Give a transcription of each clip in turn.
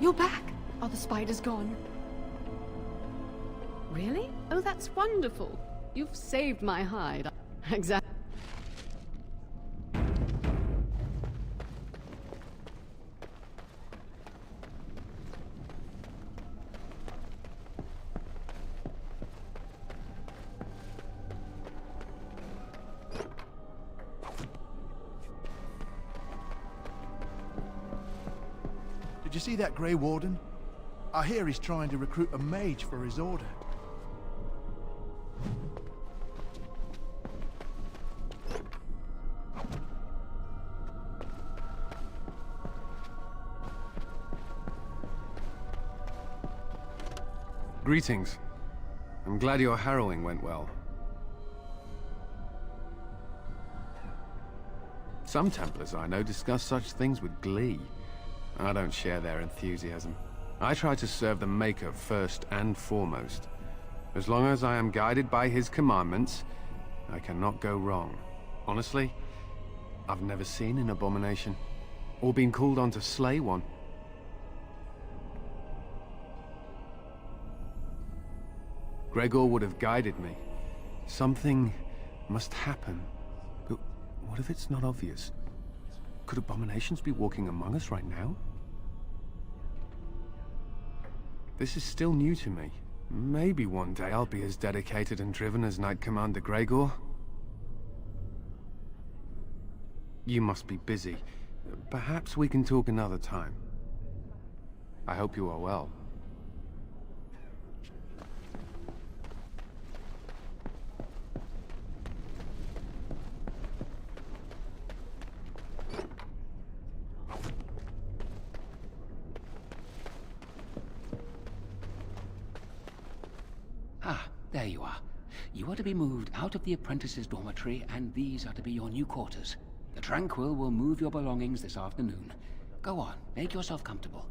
You're back! Are the spiders gone? Really? Oh, that's wonderful. You've saved my hide. Exactly. Did you see that Grey Warden? I hear he's trying to recruit a mage for his order. Greetings. I'm glad your harrowing went well. Some Templars I know discuss such things with glee. I don't share their enthusiasm. I try to serve the Maker first and foremost. As long as I am guided by his commandments, I cannot go wrong. Honestly, I've never seen an abomination, or been called on to slay one. Gregor would have guided me. Something must happen. But what if it's not obvious? Could abominations be walking among us right now? This is still new to me. Maybe one day I'll be as dedicated and driven as Knight Commander Gregor. You must be busy. Perhaps we can talk another time. I hope you are well. Ah, there you are. You are to be moved out of the apprentices' dormitory, and these are to be your new quarters. The Tranquil will move your belongings this afternoon. Go on, make yourself comfortable.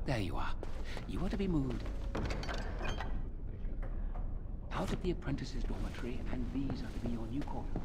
There you are. You are to be moved out of the apprentices' dormitory, and these are to be your new quarters.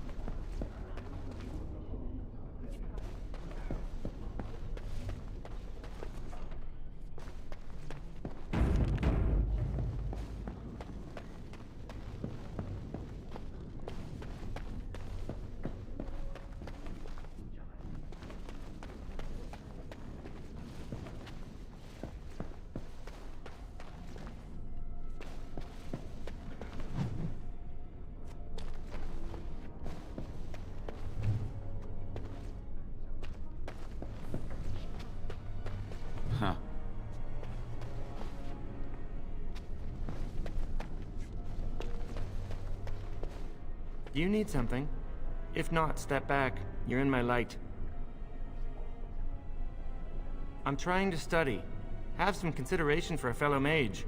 Huh. Do you need something? If not, step back. You're in my light. I'm trying to study. Have some consideration for a fellow mage.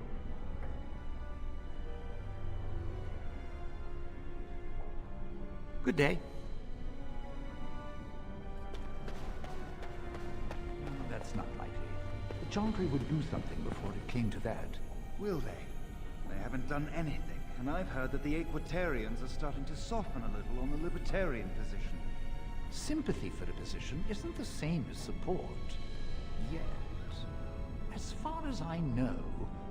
Good day. That's not likely. The Chantry would do something before it came to that. Will they? They haven't done anything, and I've heard that the Equitarians are starting to soften a little on the Libertarian position. Sympathy for a position isn't the same as support. Yet. As far as I know,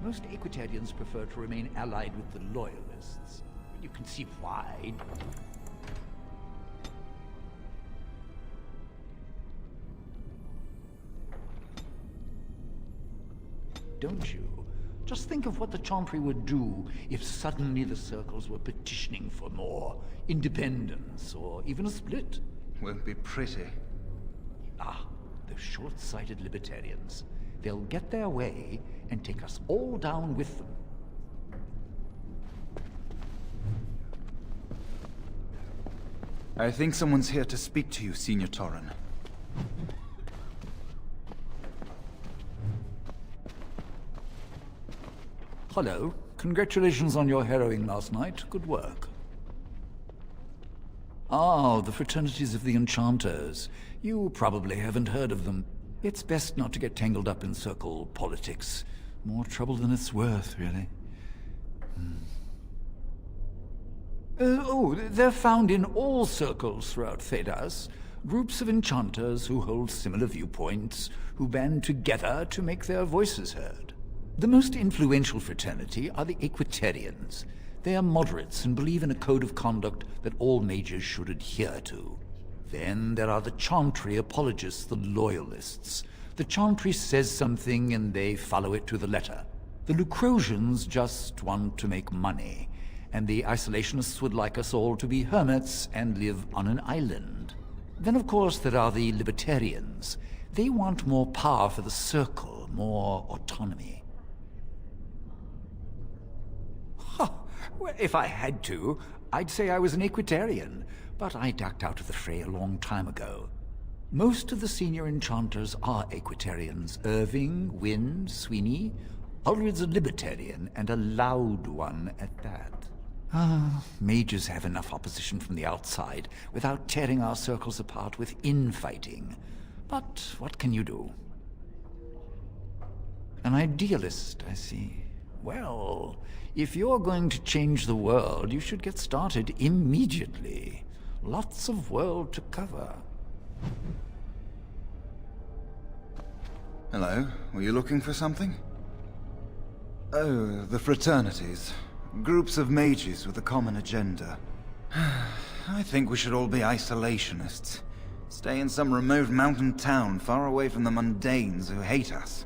most Equitarians prefer to remain allied with the Loyalists. You can see why. Don't you? Just think of what the Chantry would do if suddenly the Circles were petitioning for more independence, or even a split. Won't be pretty. Ah, those short-sighted Libertarians. They'll get their way and take us all down with them. I think someone's here to speak to you, Senior Torren. Hello. Congratulations on your harrowing last night. Good work. Ah, the fraternities of the Enchanters. You probably haven't heard of them. It's best not to get tangled up in circle politics. More trouble than it's worth, really. They're found in all circles throughout Thedas. Groups of enchanters who hold similar viewpoints, who band together to make their voices heard. The most influential fraternity are the Equitarians. They are moderates and believe in a code of conduct that all mages should adhere to. Then there are the Chantry apologists, the Loyalists. The Chantry says something and they follow it to the letter. The Lucrosians just want to make money, and the Isolationists would like us all to be hermits and live on an island. Then of course there are the Libertarians. They want more power for the Circle, more autonomy. Well, if I had to, I'd say I was an Equitarian, but I ducked out of the fray a long time ago. Most of the senior enchanters are Equitarians. Irving, Wynne, Sweeney. Ulrid's a Libertarian, and a loud one at that. Mages have enough opposition from the outside without tearing our circles apart with infighting. But what can you do? An idealist, I see. Well, if you're going to change the world, you should get started immediately. Lots of world to cover. Hello, were you looking for something? Oh, the fraternities. Groups of mages with a common agenda. I think we should all be isolationists. Stay in some remote mountain town far away from the mundanes who hate us.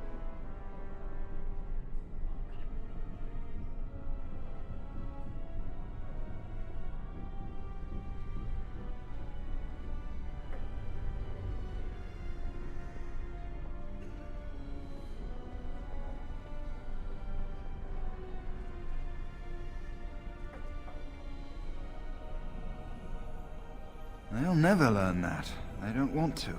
They'll never learn that. They don't want to.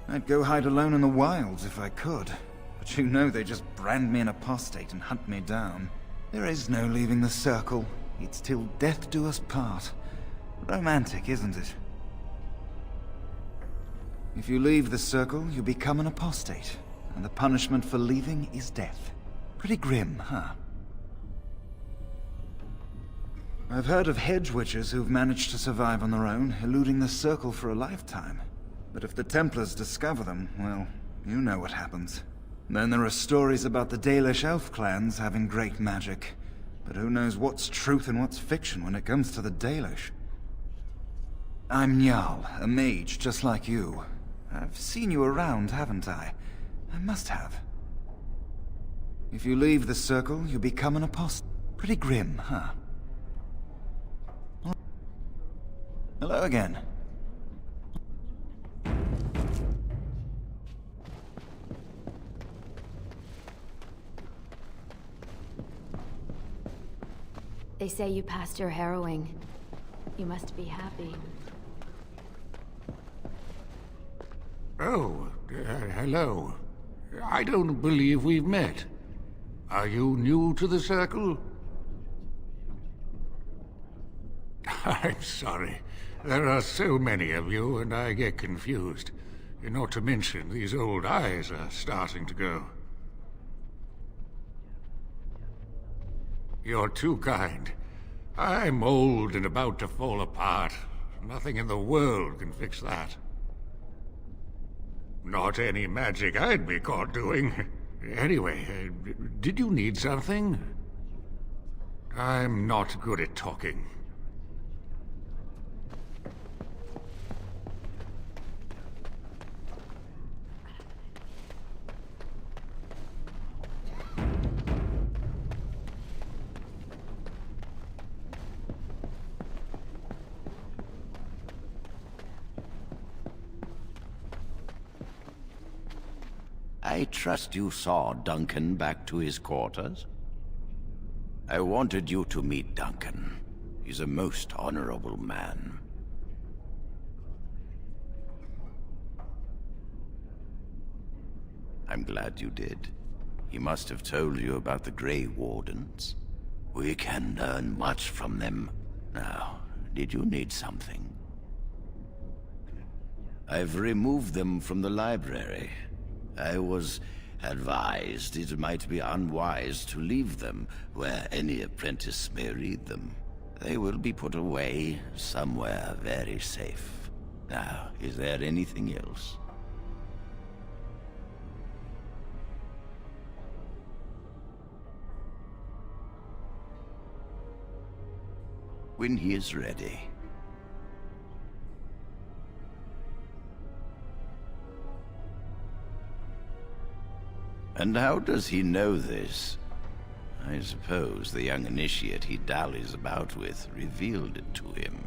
I'd go hide alone in the wilds if I could. But you know they just brand me an apostate and hunt me down. There is no leaving the Circle. It's till death do us part. Romantic, isn't it? If you leave the Circle, you become an apostate. and the punishment for leaving is death. Pretty grim, huh? I've heard of hedge witches who've managed to survive on their own, eluding the circle for a lifetime. But if the Templars discover them, well, you know what happens. Then there are stories about the Dalish elf clans having great magic. But who knows what's truth and what's fiction when it comes to the Dalish? I'm Njal, a mage just like you. I've seen you around, haven't I? I must have. If you leave the circle, you become an apostle. Pretty grim, huh? Hello again. They say you passed your harrowing. You must be happy. Oh, hello. I don't believe we've met. Are you new to the Circle? I'm sorry. There are so many of you, and I get confused. Not to mention, these old eyes are starting to go. You're too kind. I'm old and about to fall apart. Nothing in the world can fix that. Not any magic I'd be caught doing. Anyway, did you need something? I'm not good at talking. I trust you saw Duncan back to his quarters? I wanted you to meet Duncan. He's a most honorable man. I'm glad you did. He must have told you about the Grey Wardens. We can learn much from them. Now, did you need something? I've removed them from the library. I was advised it might be unwise to leave them where any apprentice may read them. They will be put away somewhere very safe. Now, is there anything else? When he is ready. And how does he know this? I suppose the young initiate he dallies about with revealed it to him.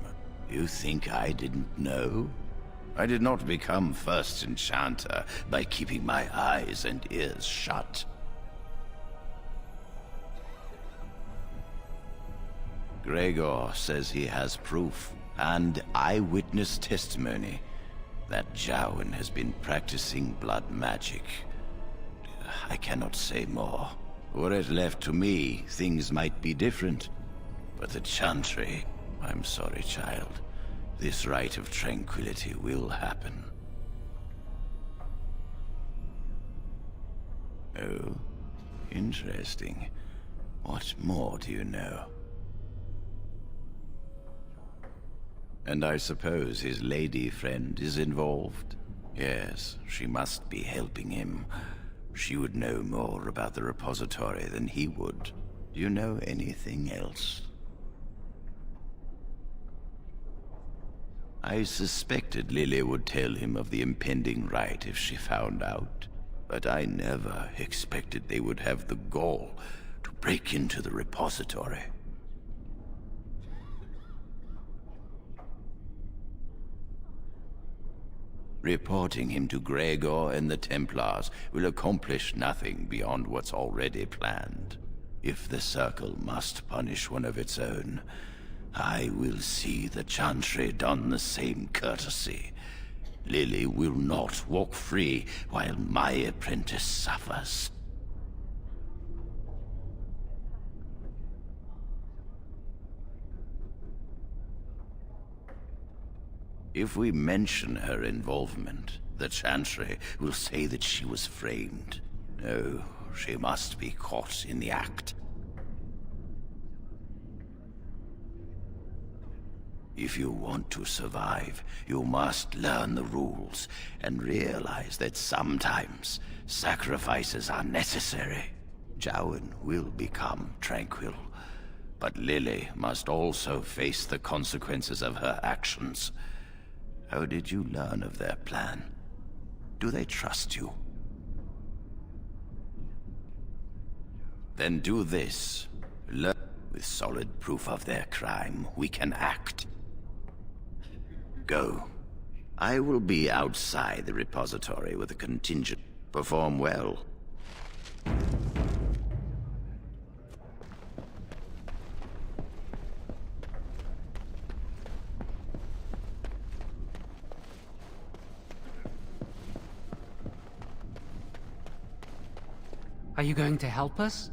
You think I didn't know? I did not become first enchanter by keeping my eyes and ears shut. Gregor says he has proof and eyewitness testimony that Jowen has been practicing blood magic. I cannot say more. Were it left to me, things might be different. But the Chantry... I'm sorry, child. This rite of tranquility will happen. Oh, interesting. What more do you know? And I suppose his lady friend is involved? Yes, she must be helping him. She would know more about the repository than he would. Do you know anything else? I suspected Lily would tell him of the impending rite if she found out, but I never expected they would have the gall to break into the repository. Reporting him to Gregor and the Templars will accomplish nothing beyond what's already planned. If the Circle must punish one of its own, I will see the Chantry done the same courtesy. Lily will not walk free while my apprentice suffers. If we mention her involvement, The Chantry will say that she was framed. No, she must be caught in the act. If you want to survive, you must learn the rules and realize that sometimes sacrifices are necessary. Jowan will become tranquil, but Lily must also face the consequences of her actions. How did you learn of their plan? Do they trust you? Then do this. Learn. With solid proof of their crime, we can act. Go. I will be outside the repository with a contingent. Perform well. Are you going to help us?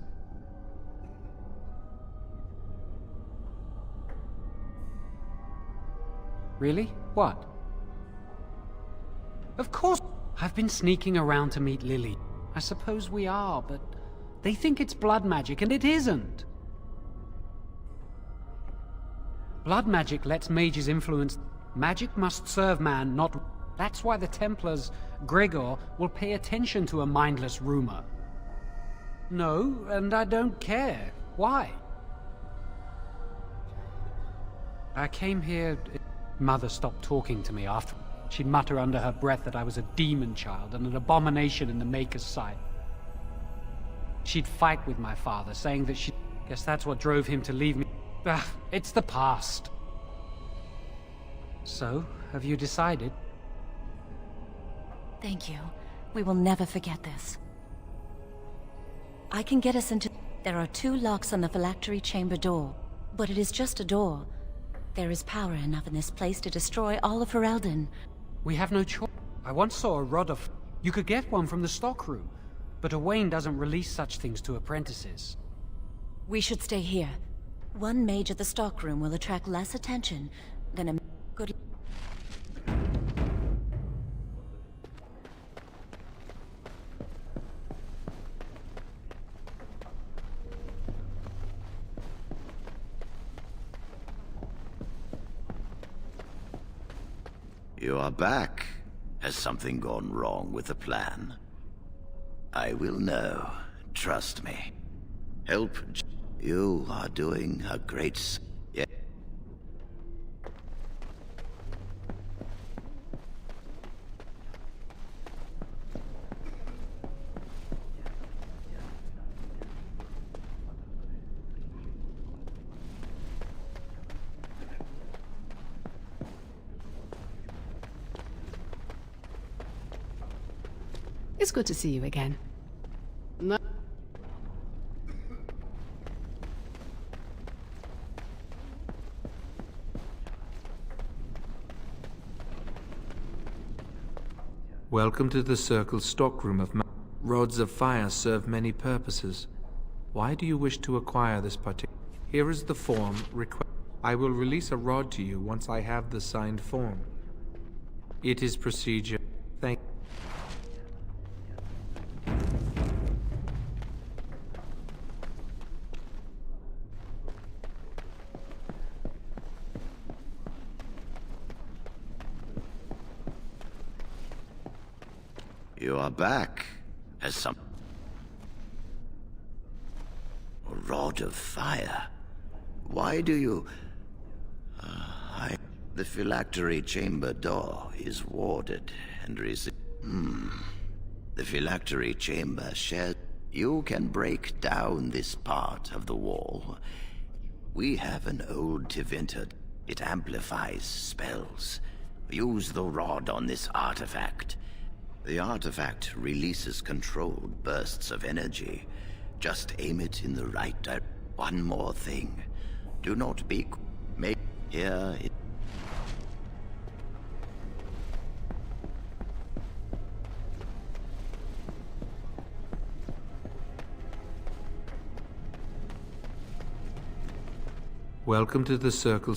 Really? What? Of course! I've been sneaking around to meet Lily. I suppose we are, but they think it's blood magic, and it isn't. Blood magic lets mages influence. Magic must serve man, not... That's why the Templars, Gregor, will pay attention to a mindless rumor. No, and I don't care. Why? I came here... Mother stopped talking to me after. She'd mutter under her breath that I was a demon child and an abomination in the Maker's sight. She'd fight with my father, saying that she... Guess that's what drove him to leave me. It's the past. So, have you decided? Thank you. We will never forget this. I can get us into... There are 2 locks on the phylactery chamber door, but it is just a door. There is power enough in this place to destroy all of Ferelden. We have no choice. I once saw a rod of... You could get one from the stockroom, but Owain doesn't release such things to apprentices. We should stay here. One mage at the stockroom will attract less attention than a... Good... You are back. Has something gone wrong with the plan? I will know. Trust me. Help. You are doing a great... Yeah. It's good to see you again. No. Welcome to the Circle stockroom of... Rods of fire serve many purposes. Why do you wish to acquire this particular... Here is the form request. I will release a rod to you once I have the signed form. It is procedure. Thank you. You are back. Has some... A rod of fire? Why do you... The phylactery chamber door is warded and The phylactery chamber shares... You can break down this part of the wall. We have an old Tevinter. It amplifies spells. Use the rod on this artifact. The artifact releases controlled bursts of energy. Just aim it in the right direction. One more thing. Do not be... Make... Here it... Welcome to the Circle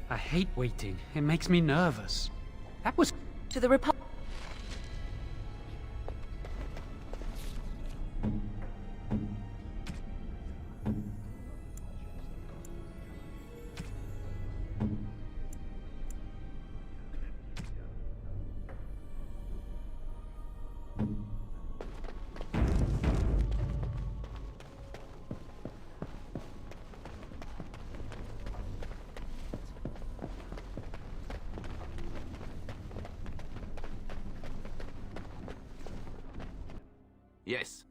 I hate waiting. It makes me nervous. That was... To the Republic. Yes.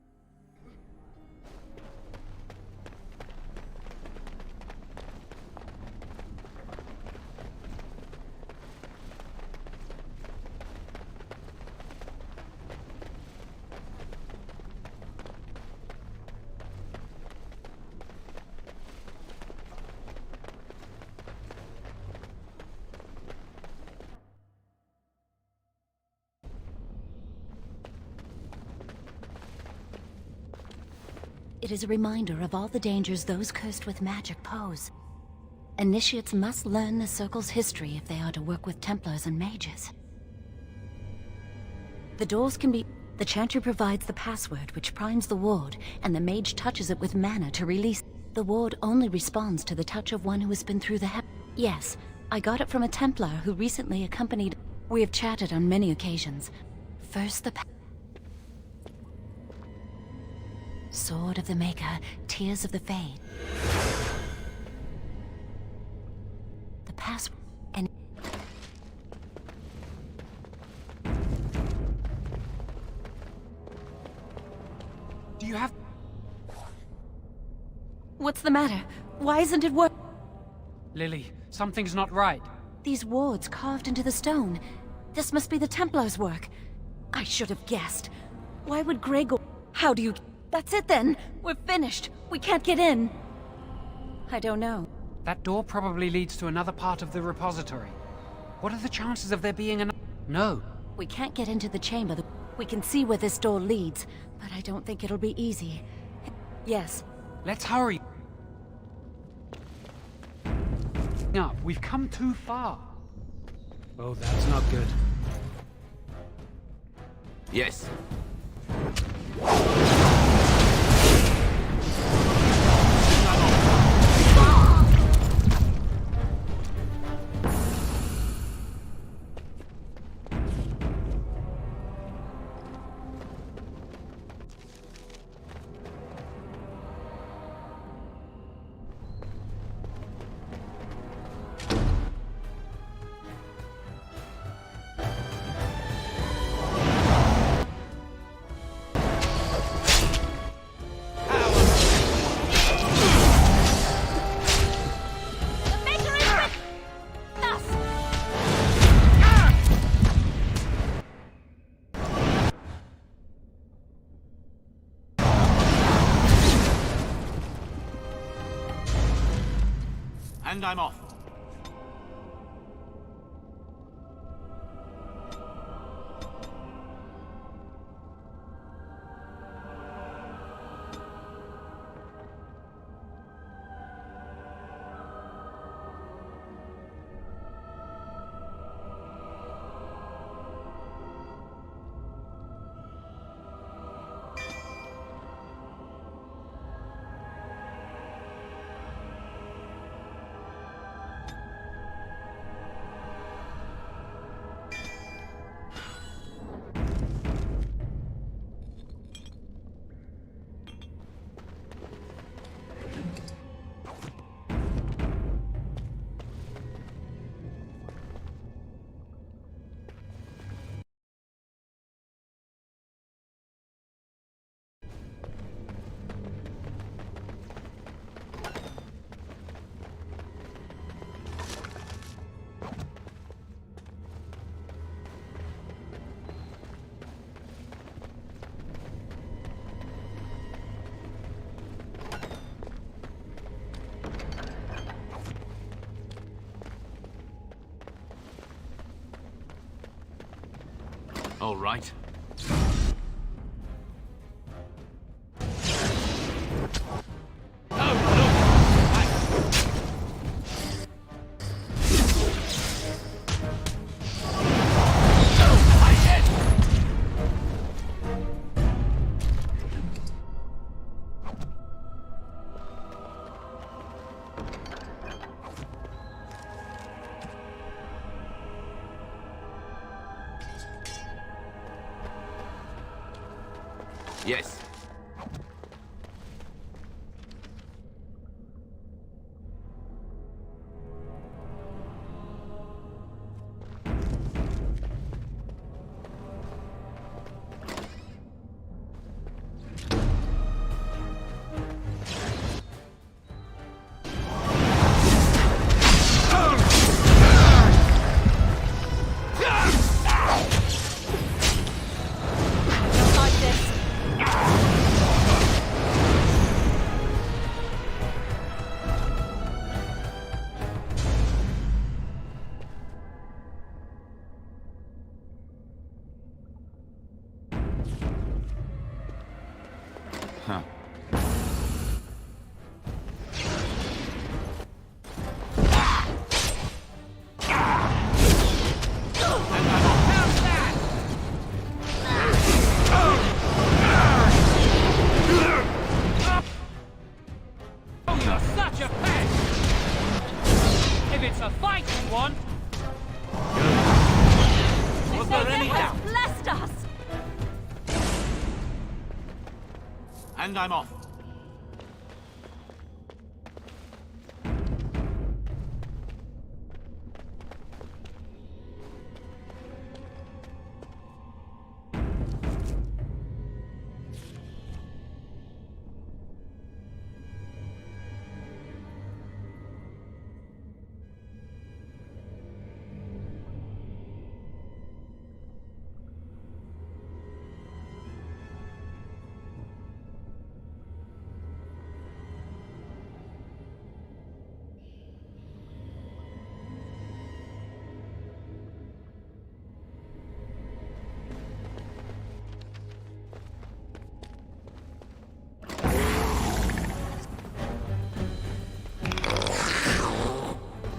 It is a reminder of all the dangers those cursed with magic pose. Initiates must learn the Circle's history if they are to work with Templars and mages. The doors can be... The Chantry provides the password, which primes the ward, and the mage touches it with mana to release. The ward only responds to the touch of one who has been through the Yes, I got it from a Templar who recently accompanied... We have chatted on many occasions. First the... Sword of the Maker, Tears of the Fade. The password... And... Do you have... What's the matter? Why isn't it work? Lily, something's not right. These wards carved into the stone. This must be the Templars' work. I should have guessed. Why would Gregor... How do you... That's it then! We're finished! We can't get in! I don't know. That door probably leads to another part of the repository. What are the chances of there being another... No. We can't get into the chamber. We can see where this door leads, but I don't think it'll be easy. Yes. Let's hurry. Up. We've come too far. Oh, that's not good. Yes. And I'm off. All right. Yes. Huh. Oh, you're such a pest! If it's a fight you want... Was there any doubt? Blessed us! And I'm off.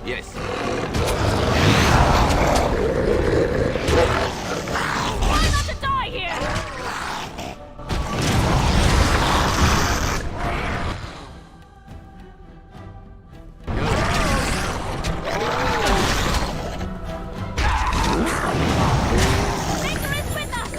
Yes. Try not to die here! Nature is with us!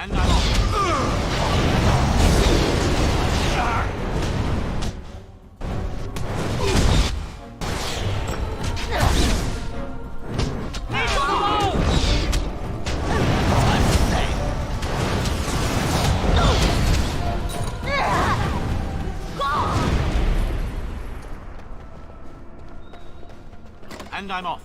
And I'm off. And I'm off.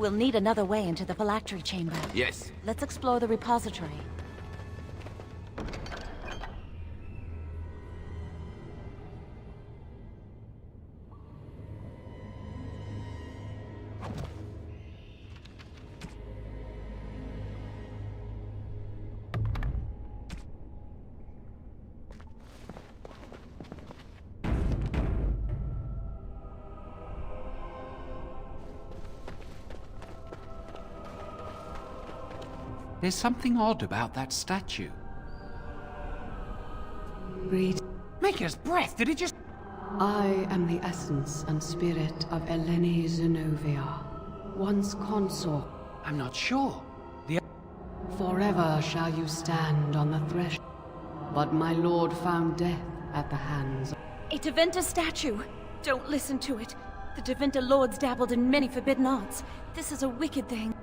We'll need another way into the phylactery chamber. Yes. Let's explore the repository. There's something odd about that statue. Read. Maker's breath, did it just... I am the essence and spirit of Eleni Zenobia, once consort. I'm not sure. Forever shall you stand on the threshold. But my lord found death at the hands of... A Tevinter statue! Don't listen to it. The Tevinter lords dabbled in many forbidden arts. This is a wicked thing.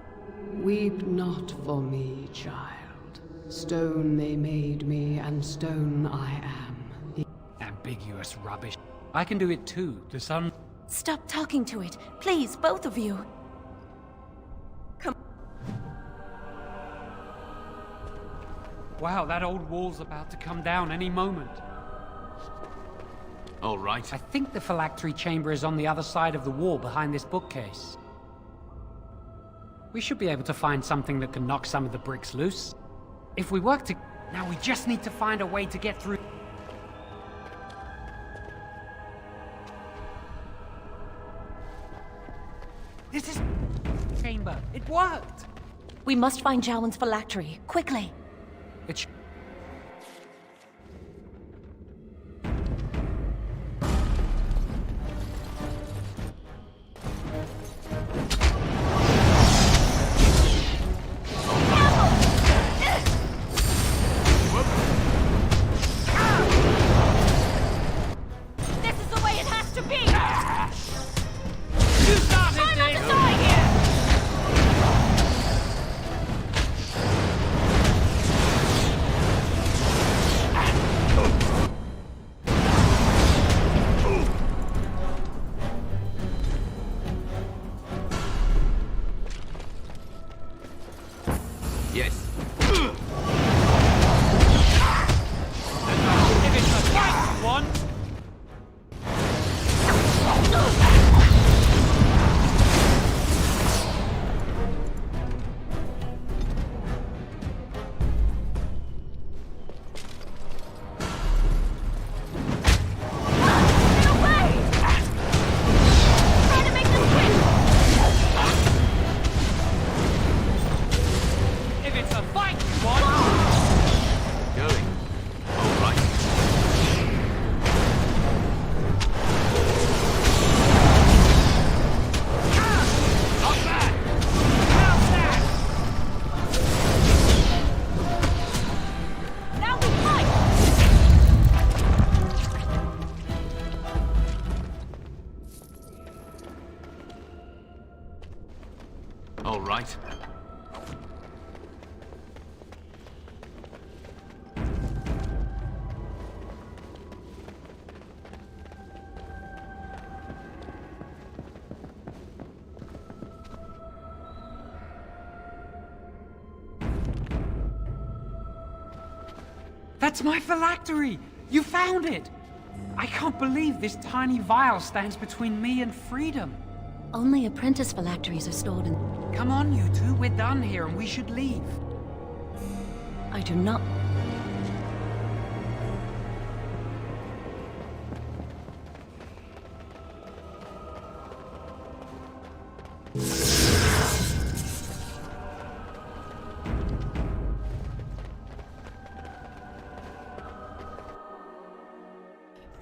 Weep not for me, child. Stone they made me, and stone I am. Ambiguous rubbish. I can do it too. The sun... Stop talking to it. Please, both of you. Come. Wow, that old wall's about to come down any moment. All right. I think the phylactery chamber is on the other side of the wall behind this bookcase. We should be able to find something that can knock some of the bricks loose. If we work to... Now we just need to find a way to get through... This is... chamber. It worked! We must find Jowen's phylactery. Quickly! It's... All right. That's my phylactery! You found it! I can't believe this tiny vial stands between me and freedom. Only apprentice phylacteries are stored in... Come on, you two. We're done here and we should leave. I do not...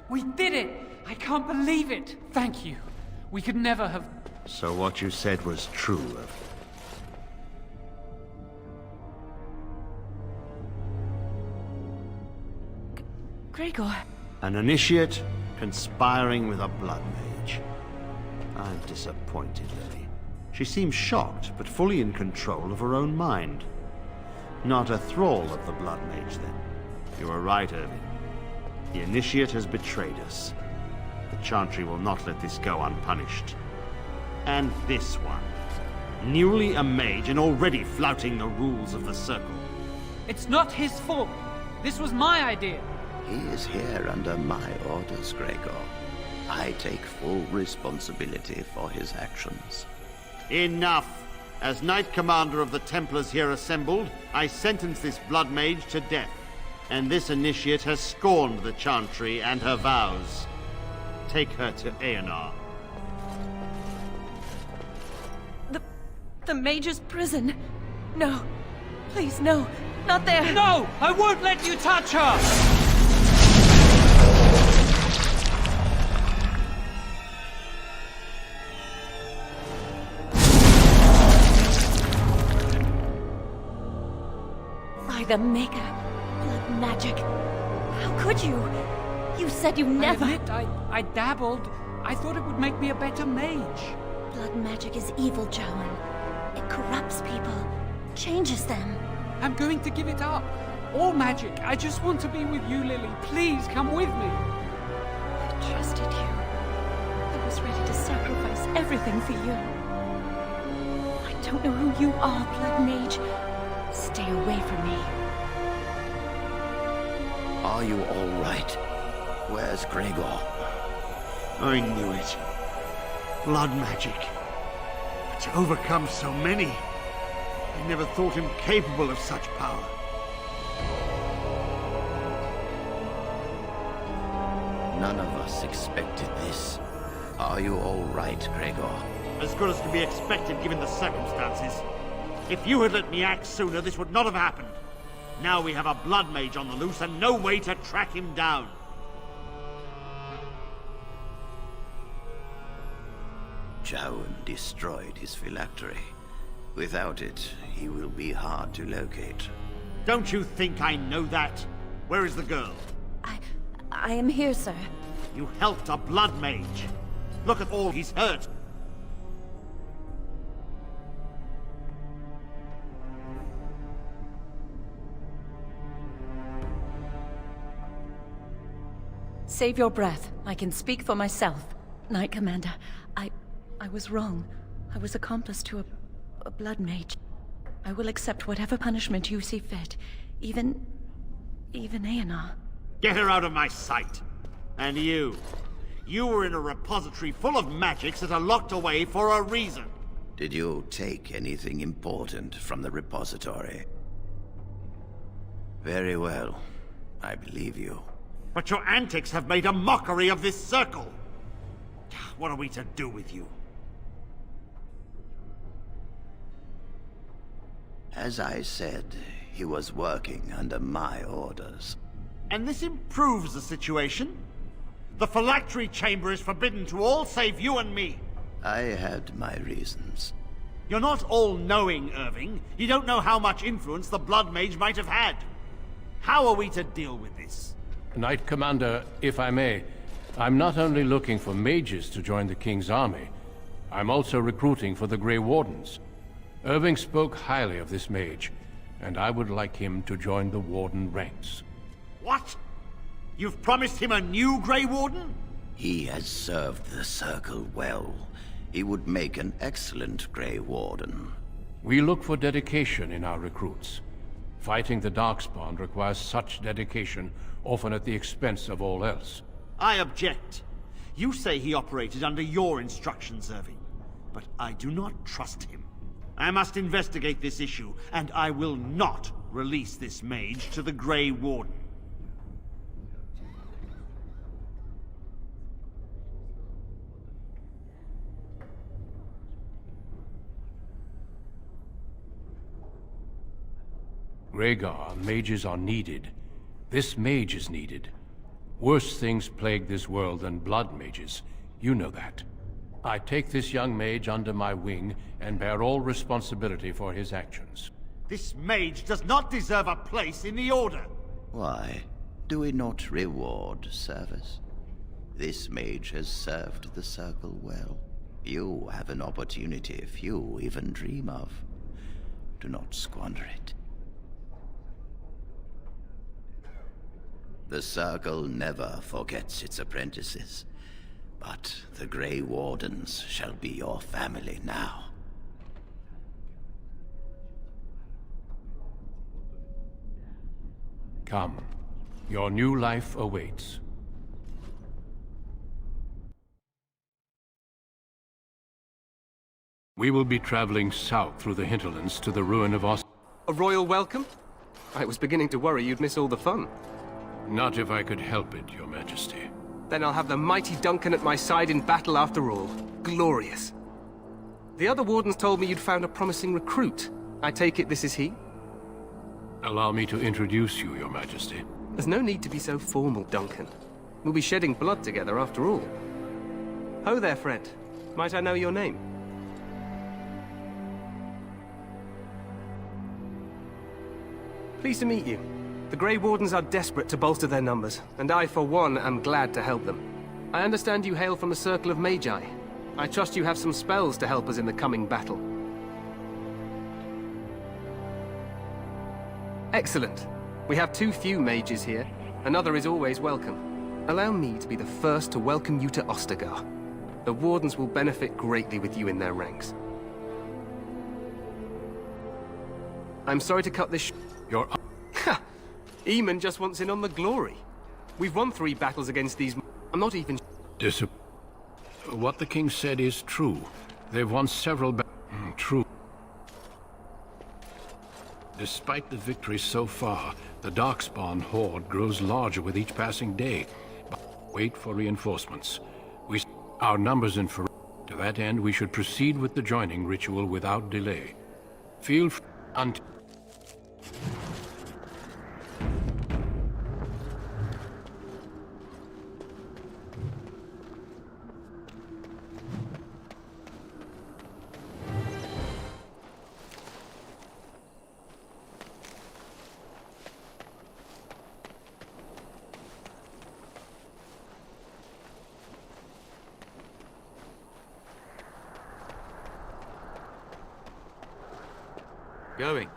We did it! I can't believe it! Thank you. We could never have... So what you said was true of... Gregor. An initiate conspiring with a blood mage. I'm disappointed, Lily. She seems shocked, but fully in control of her own mind. Not a thrall of the blood mage, then. You were right, Irving. The initiate has betrayed us. The Chantry will not let this go unpunished. And this one. Newly a mage and already flouting the rules of the Circle. It's not his fault. This was my idea. He is here under my orders, Gregor. I take full responsibility for his actions. Enough! As Knight Commander of the Templars here assembled, I sentence this blood mage to death. And this initiate has scorned the Chantry and her vows. Take her to Aenar. The mage's prison. No. Please, no. Not there. No! I won't let you touch her! By the Maker. Blood magic. How could you? You said you never... I admit, I dabbled. I thought it would make me a better mage. Blood magic is evil, Joan. It corrupts people, changes them. I'm going to give it up. All magic. I just want to be with you, Lily. Please, come with me. I trusted you. I was ready to sacrifice everything for you. I don't know who you are, Blood Mage. Stay away from me. Are you all right? Where's Gregor? I knew it. Blood magic. But to overcome so many, I never thought him capable of such power. None of us expected this. Are you all right, Gregor? As good as can be expected given the circumstances. If you had let me act sooner, this would not have happened. Now we have a blood mage on the loose and no way to track him down. Joan destroyed his phylactery. Without it, he will be hard to locate. Don't you think I know that? Where is the girl? I am here, sir. You helped a blood mage. Look at all he's hurt. Save your breath. I can speak for myself. Knight Commander, I was wrong. I was accomplice to a blood mage. I will accept whatever punishment you see fit. Even Aenar. Get her out of my sight. And you. You were in a repository full of magics that are locked away for a reason. Did you take anything important from the repository? Very well. I believe you. But your antics have made a mockery of this circle. What are we to do with you? As I said, he was working under my orders. And this improves the situation? The phylactery chamber is forbidden to all save you and me. I had my reasons. You're not all-knowing, Irving. You don't know how much influence the Blood Mage might have had. How are we to deal with this? Knight Commander, if I may, I'm not only looking for mages to join the King's army, I'm also recruiting for the Grey Wardens. Irving spoke highly of this mage, and I would like him to join the Warden ranks. What? You've promised him a new Grey Warden? He has served the Circle well. He would make an excellent Grey Warden. We look for dedication in our recruits. Fighting the Darkspawn requires such dedication, often at the expense of all else. I object. You say he operated under your instructions, Irving. But I do not trust him. I must investigate this issue, and I will not release this mage to the Grey Warden. Rhaegar, mages are needed. This mage is needed. Worse things plague this world than blood mages. You know that. I take this young mage under my wing and bear all responsibility for his actions. This mage does not deserve a place in the Order. Why? Do we not reward service? This mage has served the Circle well. You have an opportunity few even dream of. Do not squander it. The Circle never forgets its apprentices. But the Grey Wardens shall be your family now. Come. Your new life awaits. We will be traveling south through the hinterlands to the ruin of A royal welcome? I was beginning to worry you'd miss all the fun. Not if I could help it, Your Majesty. Then I'll have the mighty Duncan at my side in battle after all. Glorious. The other wardens told me you'd found a promising recruit. I take it this is he? Allow me to introduce you, Your Majesty. There's no need to be so formal, Duncan. We'll be shedding blood together after all. Ho there, friend. Might I know your name? Pleased to meet you. The Grey Wardens are desperate to bolster their numbers, and I, for one, am glad to help them. I understand you hail from the Circle of Magi. I trust you have some spells to help us in the coming battle. Excellent. We have too few mages here. Another is always welcome. Allow me to be the first to welcome you to Ostagar. The Wardens will benefit greatly with you in their ranks. I'm sorry to cut this Your... Ha! Eamon just wants in on the glory. We've won 3 battles against these... I'm not even... What the king said is true. They've won several True. Despite the victories so far, the Darkspawn horde grows larger with each passing day. But wait for reinforcements. Our numbers in To that end, we should proceed with the joining ritual without delay. Feel free until... Going.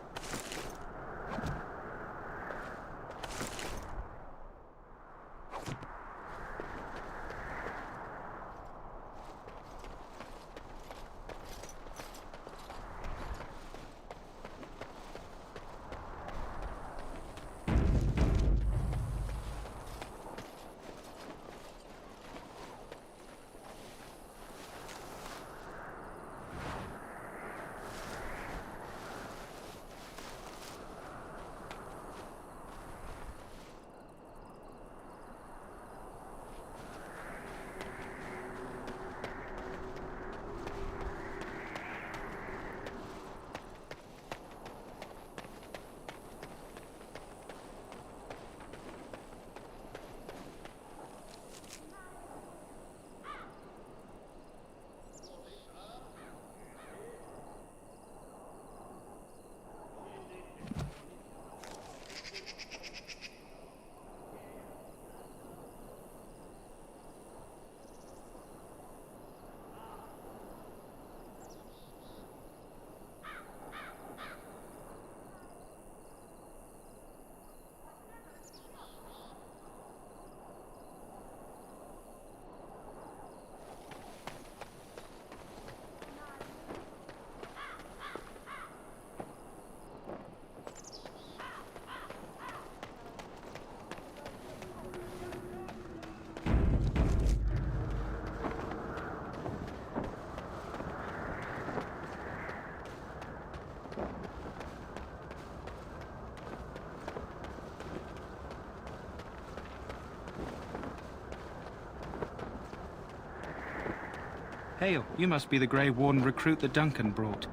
Hail, you must be the Grey Warden recruit that Duncan brought.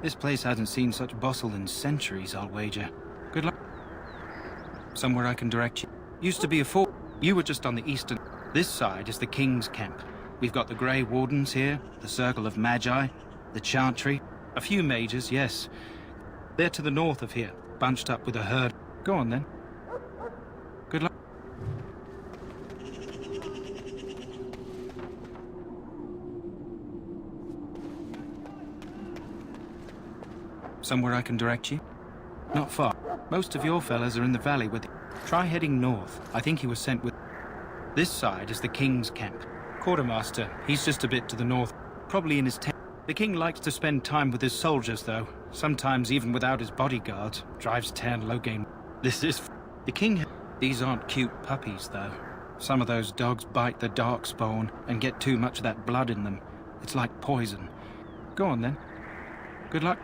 This place hasn't seen such bustle in centuries, I'll wager. Good luck. Somewhere I can direct you. Used to be a fort. You were just on the eastern... This side is the King's camp. We've got the Grey Wardens here, the Circle of Magi, the Chantry. A few mages, yes. They're to the north of here, bunched up with a herd. Go on, then. Good luck. Somewhere I can direct you? Not far. Most of your fellas are in the valley with... Try heading north. I think he was sent with... This side is the King's camp. Quartermaster, he's just a bit to the north. Probably in his tent. The King likes to spend time with his soldiers, though. Sometimes even without his bodyguards. Drives 10 low-gain. This is... The king... These aren't cute puppies, though. Some of those dogs bite the darkspawn and get too much of that blood in them. It's like poison. Go on, then. Good luck.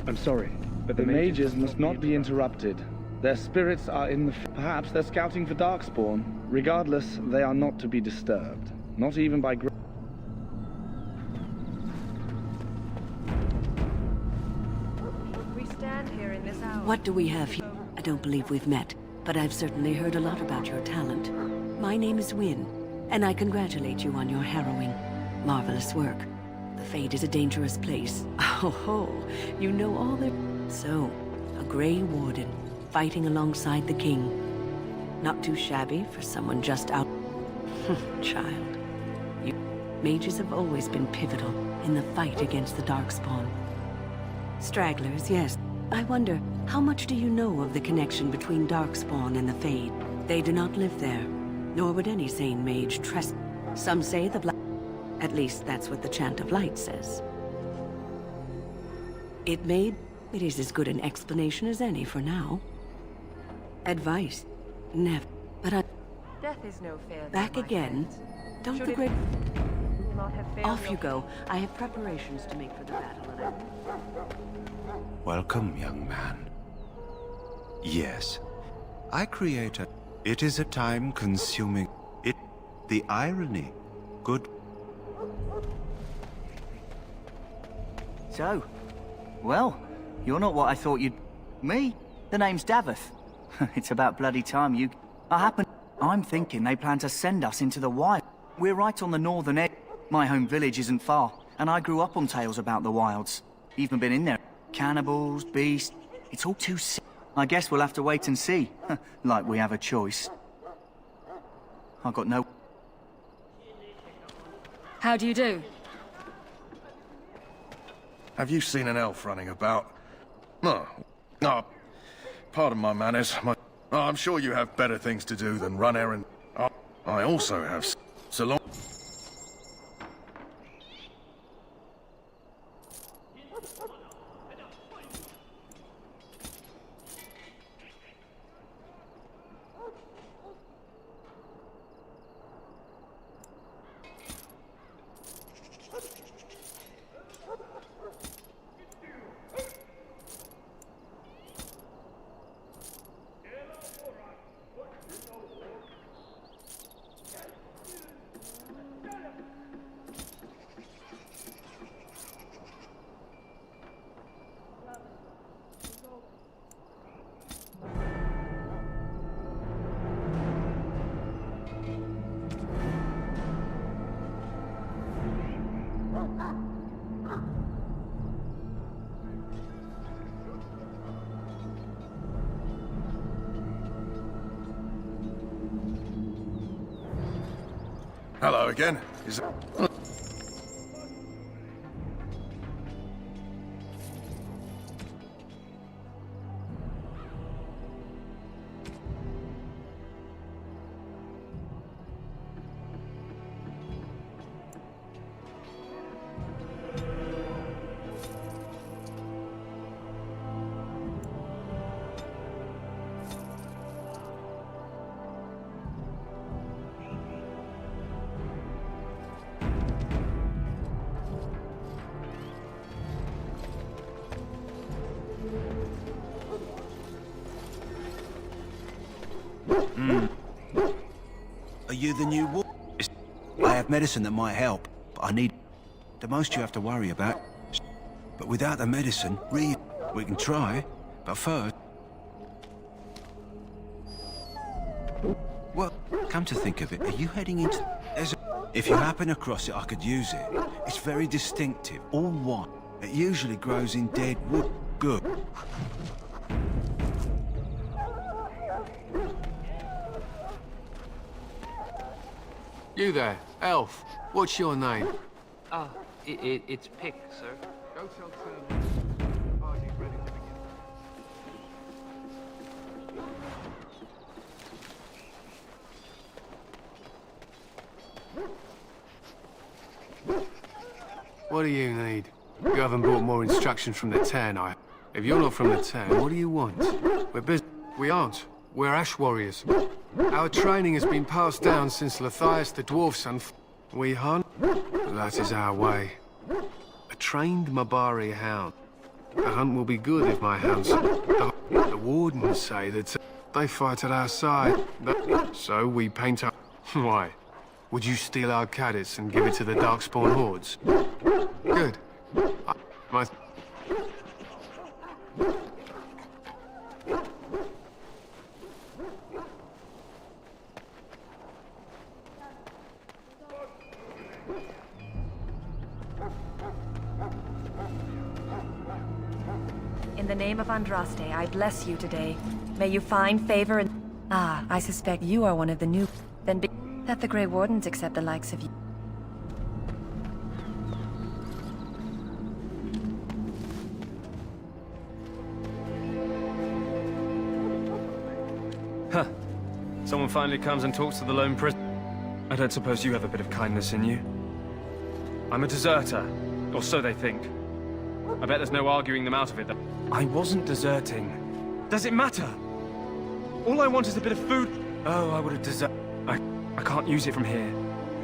I'm sorry, but the mages must not be interrupted. Their spirits are in the... Perhaps they're scouting for Darkspawn. Regardless, they are not to be disturbed. Not even by... We stand here in this hour. What do we have here? I don't believe we've met, but I've certainly heard a lot about your talent. My name is Wynne, and I congratulate you on your harrowing, marvelous work. The Fade is a dangerous place. Oh ho, you know all the... So, a Grey Warden, fighting alongside the King. Not too shabby for someone just out... Child. Mages have always been pivotal in the fight against the Darkspawn. Stragglers, yes. I wonder, how much do you know of the connection between Darkspawn and the Fade? They do not live there, nor would any sane mage trust. Some say the black... At least that's what the Chant of Light says. It is as good an explanation as any for now. Advice? Never. But I... Death is no fair. Back again? Don't Should the it great... not have failed Off your- you go. I have preparations to make for the battle. Welcome, young man. Yes, I create a... It is a time-consuming... The irony. Good... So, well, you're not what I thought you'd... Me? The name's Daveth. It's about bloody time you... I'm thinking they plan to send us into the wild. We're right on the northern edge. My home village isn't far, and I grew up on tales about the wilds. Even been in there. Cannibals, beasts... It's all too sick. I guess we'll have to wait and see. Like we have a choice. I've got no... How do you do? Have you seen an elf running about? No. No. Pardon my manners. I'm sure you have better things to do than run errands. I also have... So long... Hello again. Is it... Are you the new war? I have medicine that might help, but I need... The most you have to worry about... But without the medicine, we can try, but first... Well, come to think of it, are you heading into... If you happen across it, I could use it. It's very distinctive, all white. It usually grows in dead wood. Good. You there, elf. What's your name? It's Pick, sir. Go tell Sam. Party's ready to begin. What do you need? You haven't brought more instructions from the Ten, If you're not from the Ten, what do you want? We're busy. We aren't. We're Ash Warriors. Our training has been passed down since Lathias the Dwarf son. We hunt. That is our way. A trained Mabari hound. The hunt will be good if my hounds... The wardens say that they fight at our side. So we paint up... Why? Would you steal our cadets and give it to the Darkspawn hordes? Good. My... In the name of Andraste, I bless you today. May you find favor and... Ah, I suspect you are one of the new... Then be... That the Grey Wardens accept the likes of you. Huh. Someone finally comes and talks to the lone prisoner. I don't suppose you have a bit of kindness in you? I'm a deserter, or so they think. I bet there's no arguing them out of it, though. I wasn't deserting. Does it matter? All I want is a bit of food. Oh, I would have deserted. I can't use it from here.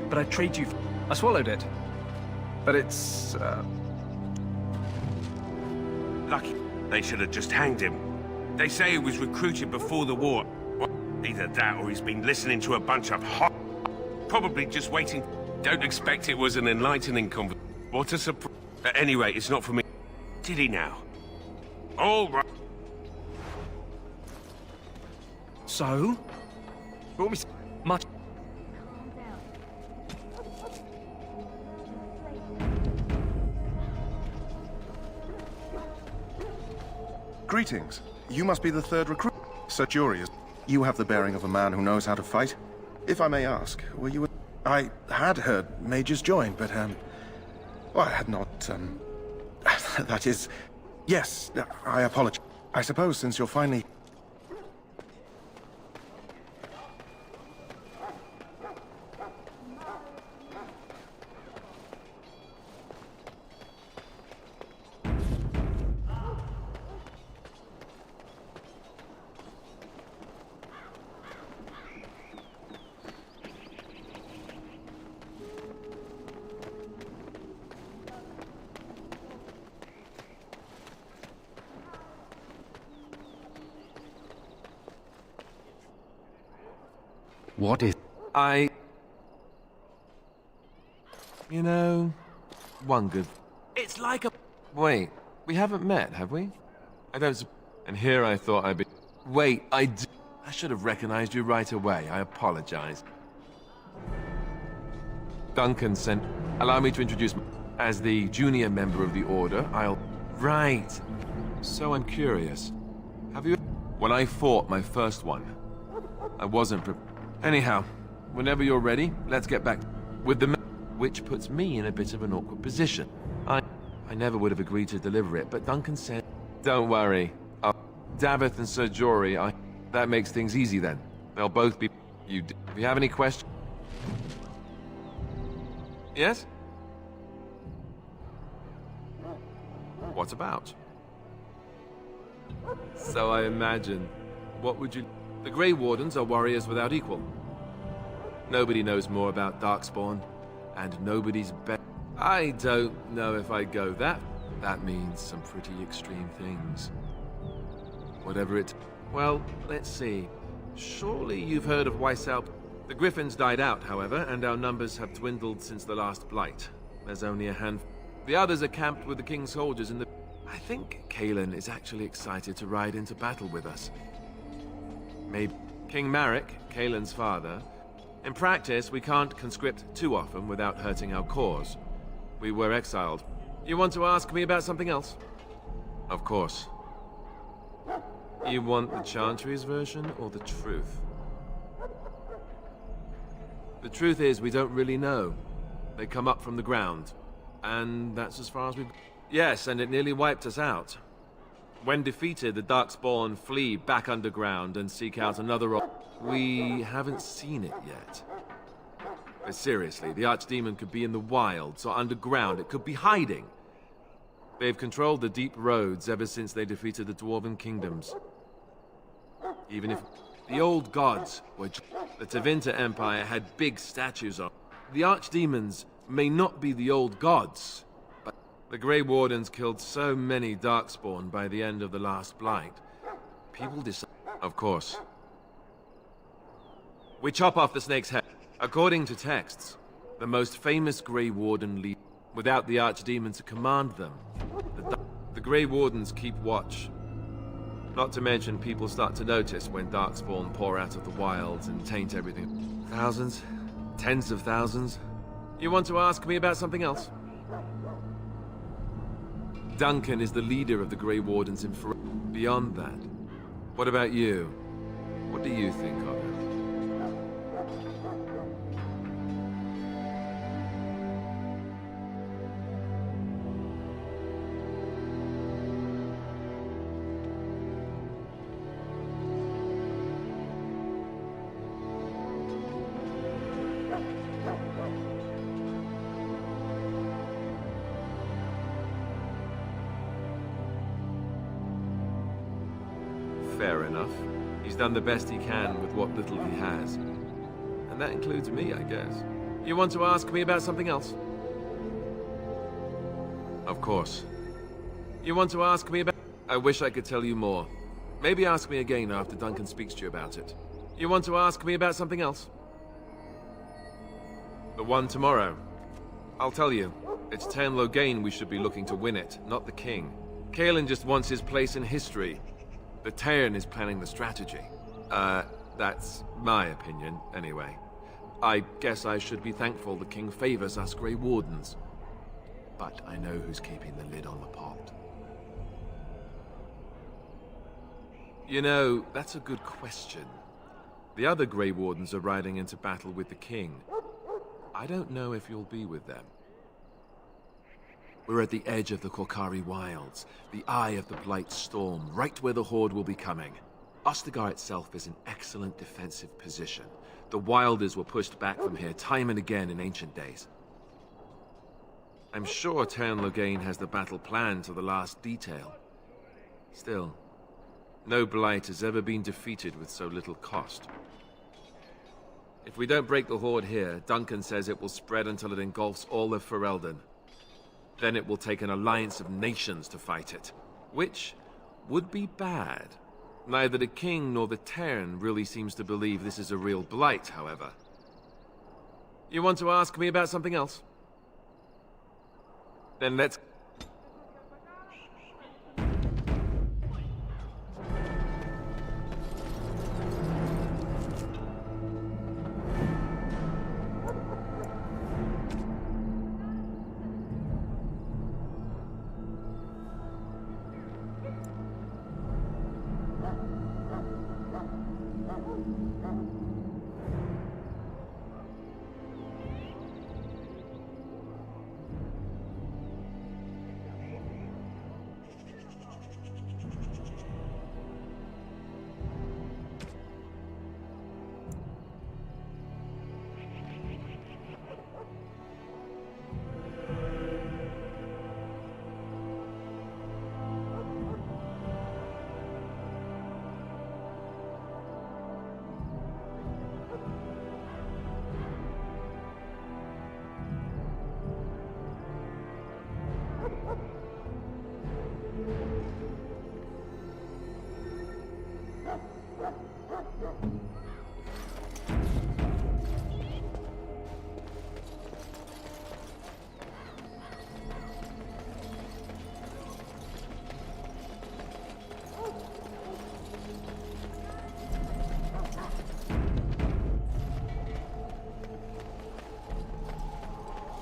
But I'd trade you. I swallowed it. But it's, Lucky. They should have just hanged him. They say he was recruited before the war. Either that or he's been listening to a bunch of hot... Probably just waiting. Don't expect it was an enlightening conversation. What a surprise. At any rate, it's not for me. Did he now? All right. So? Brought me much... Greetings. You must be the third recruit. Sir Jurius, you have the bearing of a man who knows how to fight. If I may ask, were you... I had heard mages join, but, well, I had not, that is... Yes, I apologize. I suppose since you're finally... What is... You know... One good... It's like a... Wait, we haven't met, have we? I don't... And here I thought I'd be... Wait, I should have recognized you right away. I apologize. Duncan sent... Allow me to introduce... As the junior member of the Order, I'll... Right. So I'm curious. Have you... When I fought my first one, I wasn't prepared. Anyhow, whenever you're ready, let's get back with the... Which puts me in a bit of an awkward position. I never would have agreed to deliver it, but Duncan said... Don't worry. Davith and Sir Jory, that makes things easy then. They'll both be... If you have any questions... Yes? What about? So I imagine. What would you... The Grey Wardens are warriors without equal. Nobody knows more about Darkspawn, and nobody's better. I don't know if I'd go that. That means some pretty extreme things. Whatever it... Well, let's see. Surely you've heard of Weishaupt. The Griffins died out, however, and our numbers have dwindled since the last Blight. There's only a handful. The others are camped with the King's soldiers in the... I think Kalen is actually excited to ride into battle with us. Maybe King Marek, Kalen's father. In practice, we can't conscript too often without hurting our cause. We were exiled. You want to ask me about something else? Of course. You want the Chantry's version or the truth? The truth is, we don't really know. They come up from the ground. And that's as far as we've... Yes, and it nearly wiped us out. When defeated, the Darkspawn flee back underground and seek out another... We haven't seen it yet. But seriously, the Archdemon could be in the wilds or underground. It could be hiding. They've controlled the deep roads ever since they defeated the Dwarven kingdoms. Even if the old gods were... The Tevinter Empire had big statues of... The Archdemons may not be the old gods, but the Grey Wardens killed so many Darkspawn by the end of the last Blight. People decide... Of course. We chop off the snake's head. According to texts, the most famous Grey Warden lead... Without the Archdemon to command them, the Grey Wardens keep watch. Not to mention, people start to notice when Darkspawn pour out of the wilds and taint everything. Thousands? Tens of thousands? You want to ask me about something else? Duncan is the leader of the Grey Wardens in Beyond that, what about you? What do you think of him? Fair enough. He's done the best he can with what little he has. And that includes me, I guess. You want to ask me about something else? Of course. You want to ask me about... I wish I could tell you more. Maybe ask me again after Duncan speaks to you about it. You want to ask me about something else? The one tomorrow. I'll tell you. It's Tern Loghain we should be looking to win it, not the king. Kaelin just wants his place in history. The Tern is planning the strategy. That's my opinion, anyway. I guess I should be thankful the king favors us Grey Wardens. But I know who's keeping the lid on the pot. You know, that's a good question. The other Grey Wardens are riding into battle with the king. I don't know if you'll be with them. We're at the edge of the Korkari Wilds, the eye of the Blight Storm, right where the Horde will be coming. Ostagar itself is an excellent defensive position. The Wilders were pushed back from here time and again in ancient days. I'm sure Tern Loghain has the battle planned to the last detail. Still, no Blight has ever been defeated with so little cost. If we don't break the Horde here, Duncan says it will spread until it engulfs all of Ferelden. Then it will take an alliance of nations to fight it, which would be bad. Neither the king nor the Tern really seems to believe this is a real blight, however. You want to ask me about something else? Then let's...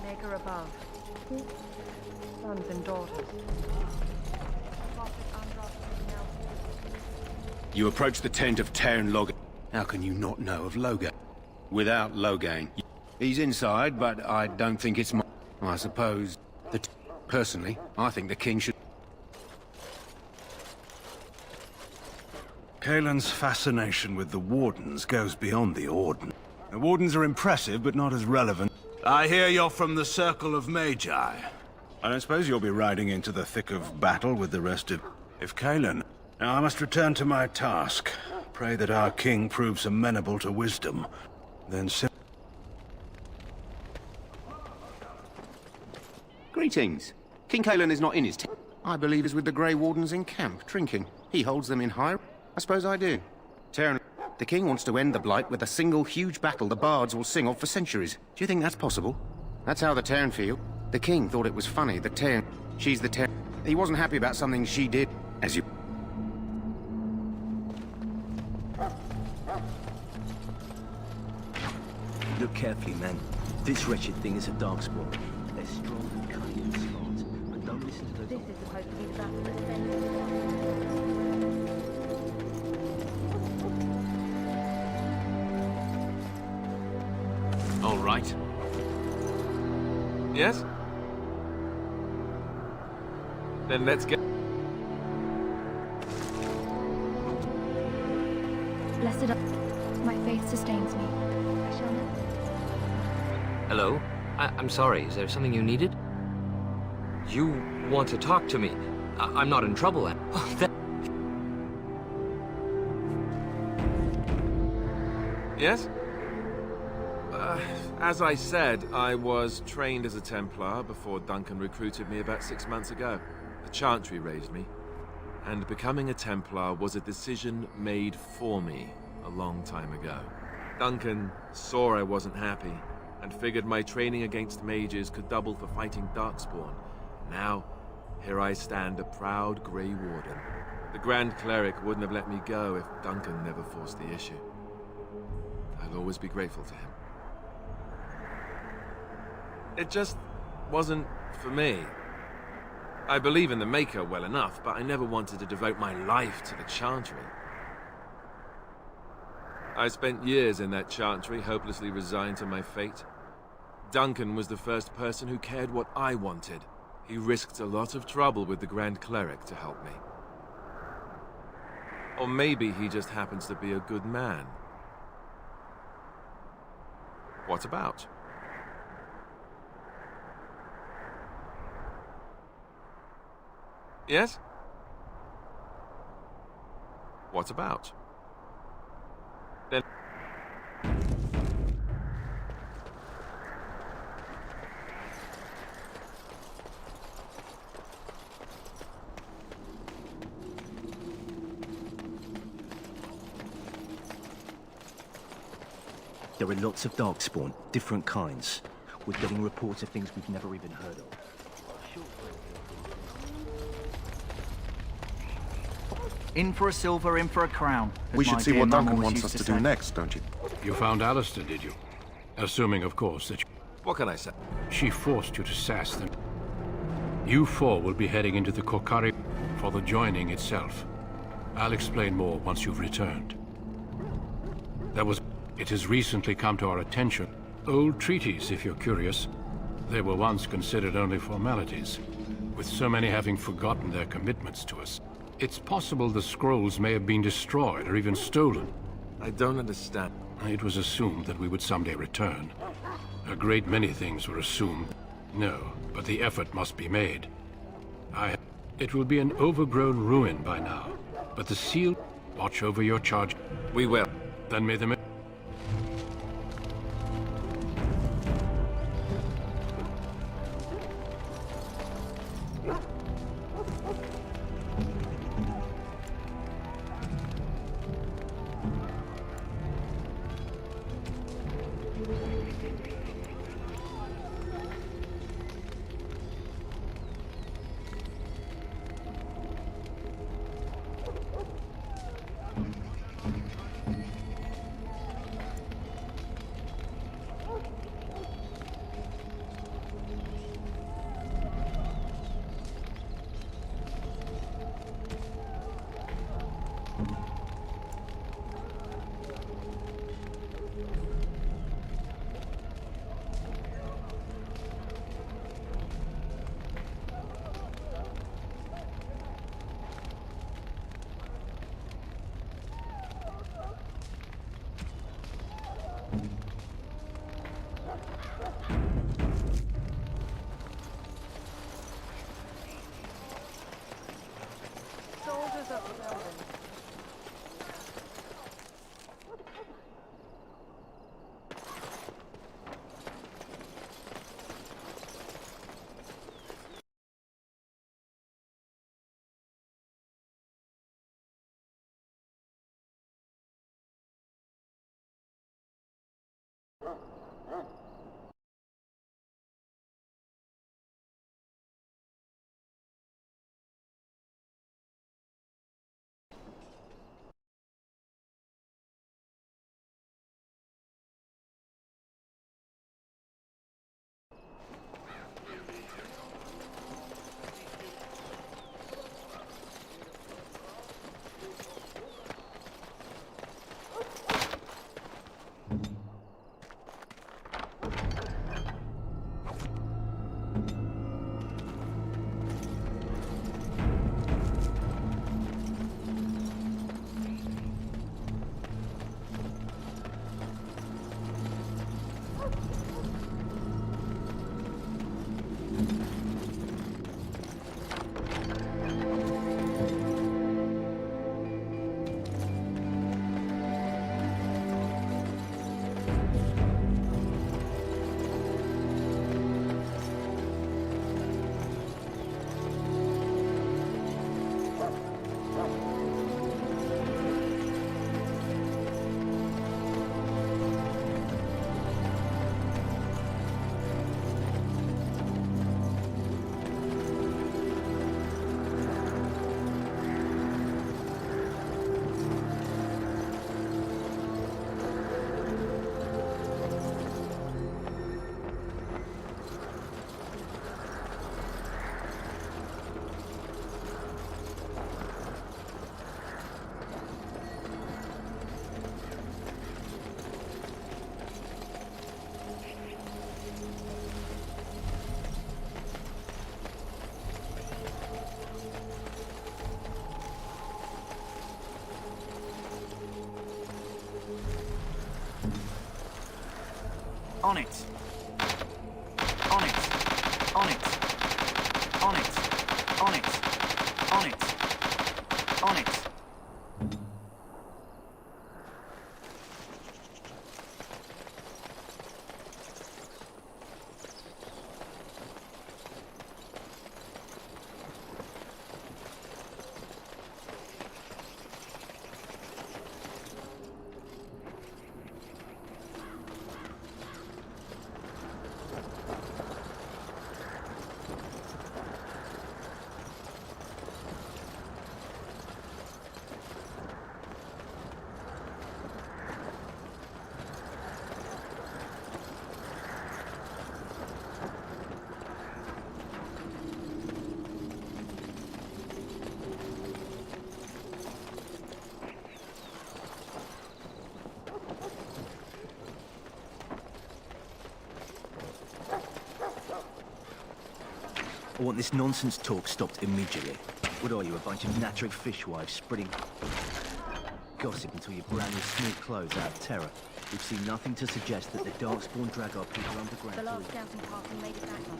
Maker above. Sons and daughters. You approach the tent of Tern Loghain. How can you not know of Loghain? Without Loghain. He's inside, but I don't think it's my... I suppose that... Personally, I think the king should... Kaelin's fascination with the Wardens goes beyond the Orden. The Wardens are impressive, but not as relevant. I hear you're from the Circle of Magi. I don't suppose you'll be riding into the thick of battle with the rest of... If Kalen... Now I must return to my task. Pray that our king proves amenable to wisdom. Then Greetings. King Kalen is not in his tent. I believe is with the Grey Wardens in camp, drinking. He holds them in high... I suppose I do. Terran... The king wants to end the Blight with a single huge battle the bards will sing of for centuries. Do you think that's possible? That's how the Terran feel. The king thought it was funny, the Terran... She's the Terran... He wasn't happy about something she did, as you... Look carefully, man. This wretched thing is a darkspawn. They're strong and cunning and smart, but don't listen to those... This is supposed to be the battle that ends. All right. Yes? Then let's get... Blessed are... My faith sustains me. I shall not... Hello? I'm sorry, is there something you needed? You want to talk to me? I'm not in trouble. Yes? As I said, I was trained as a Templar before Duncan recruited me about 6 months ago. The Chantry raised me, and becoming a Templar was a decision made for me a long time ago. Duncan saw I wasn't happy, and figured my training against mages could double for fighting Darkspawn. Now, here I stand, a proud Grey Warden. The Grand Cleric wouldn't have let me go if Duncan never forced the issue. I'll always be grateful to him. It just wasn't for me. I believe in the Maker well enough, but I never wanted to devote my life to the Chantry. I spent years in that Chantry, hopelessly resigned to my fate. Duncan was the first person who cared what I wanted. He risked a lot of trouble with the Grand Cleric to help me. Or maybe he just happens to be a good man. What about? Yes? What about? Then... There are lots of darkspawn, different kinds. We're getting reports of things we've never even heard of. In for a silver, in for a crown. as We my should see dear what mum Duncan always wants used us to say. do next, don't you? You found Alistair, did you? Assuming, of course, that What can I say? she forced you to sass them. You four will be heading into the Kokari for the joining itself. I'll explain more once you've returned. It has recently come to our attention. Old treaties, if you're curious. They were once considered only formalities, with so many having forgotten their commitments to us. It's possible the scrolls may have been destroyed or even stolen. I don't understand. It was assumed that we would someday return. A great many things were assumed. No, but the effort must be made. It will be an overgrown ruin by now, but the seal... Watch over your charge. We will. Then may the... On it. On it. On it. On it. On it. On it. On it. I want this nonsense talk stopped immediately. What are you, a bunch of Natric fishwives spreading gossip until you brown your small clothes out of terror? We've seen nothing to suggest that the Darkspawn drag our people underground. The last scouting party made it back up.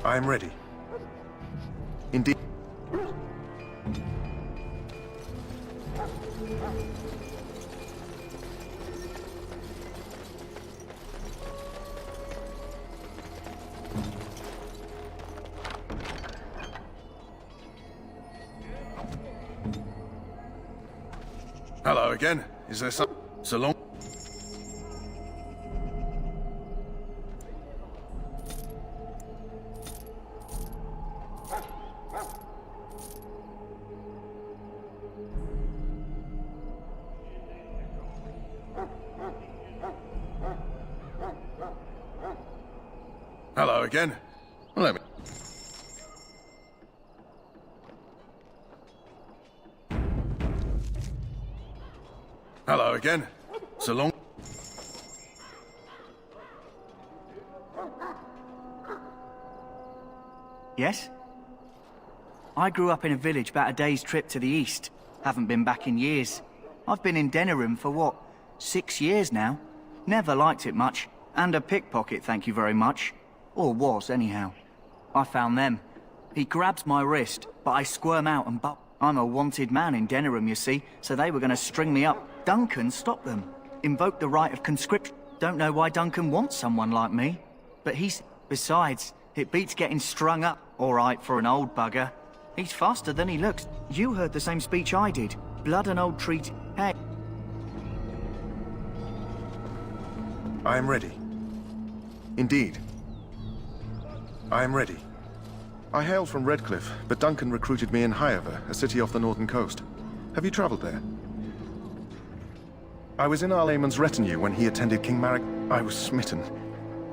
I am ready. Indeed. Hello again. Is there some... So long... Hello again. Let me... Hello again. So long... Yes? I grew up in a village about a day's trip to the east. Haven't been back in years. I've been in Denerim for what, 6 years now? Never liked it much. And a pickpocket, thank you very much. Or was, anyhow. I found them. He grabs my wrist, but I squirm out and butt. I'm a wanted man in Denerim, you see, so they were going to string me up. Duncan stopped them. Invoked the right of conscription. Don't know why Duncan wants someone like me. But he's... Besides, it beats getting strung up, all right, for an old bugger. He's faster than he looks. You heard the same speech I did. Blood and old treat... Hey. I am ready. Indeed. I am ready. I hail from Redcliffe, but Duncan recruited me in Highever, a city off the northern coast. Have you traveled there? I was in Arlayman's retinue when he attended King Marek. I was smitten.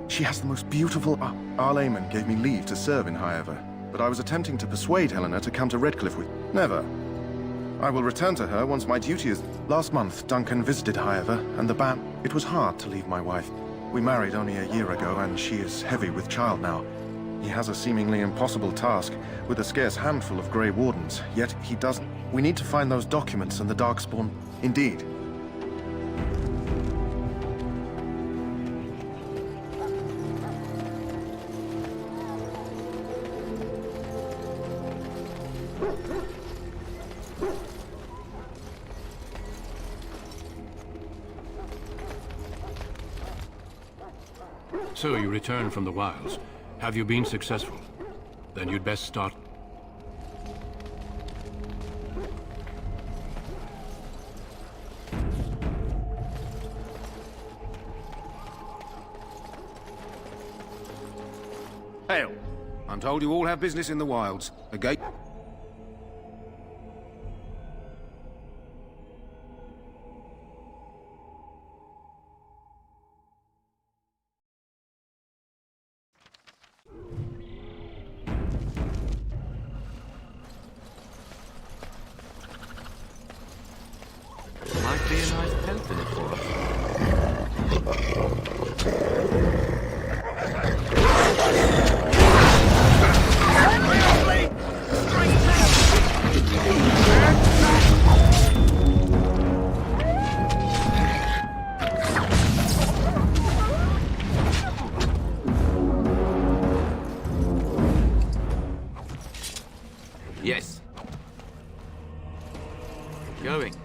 She has the most beautiful... Arlayman gave me leave to serve in Highever, but I was attempting to persuade Helena to come to Redcliffe with... Never. I will return to her once my duty is... Last month, Duncan visited Highever, and the ban... It was hard to leave my wife. We married only a year ago, and she is heavy with child now. He has a seemingly impossible task, with a scarce handful of Grey Wardens, yet he doesn't. We need to find those documents and the Darkspawn. Indeed. So you returned from the wilds. Have you been successful? Then you'd best start... Hail! I'm told you all have business in the wilds. The gate... Might be a nice pelt in it for Yes. Going.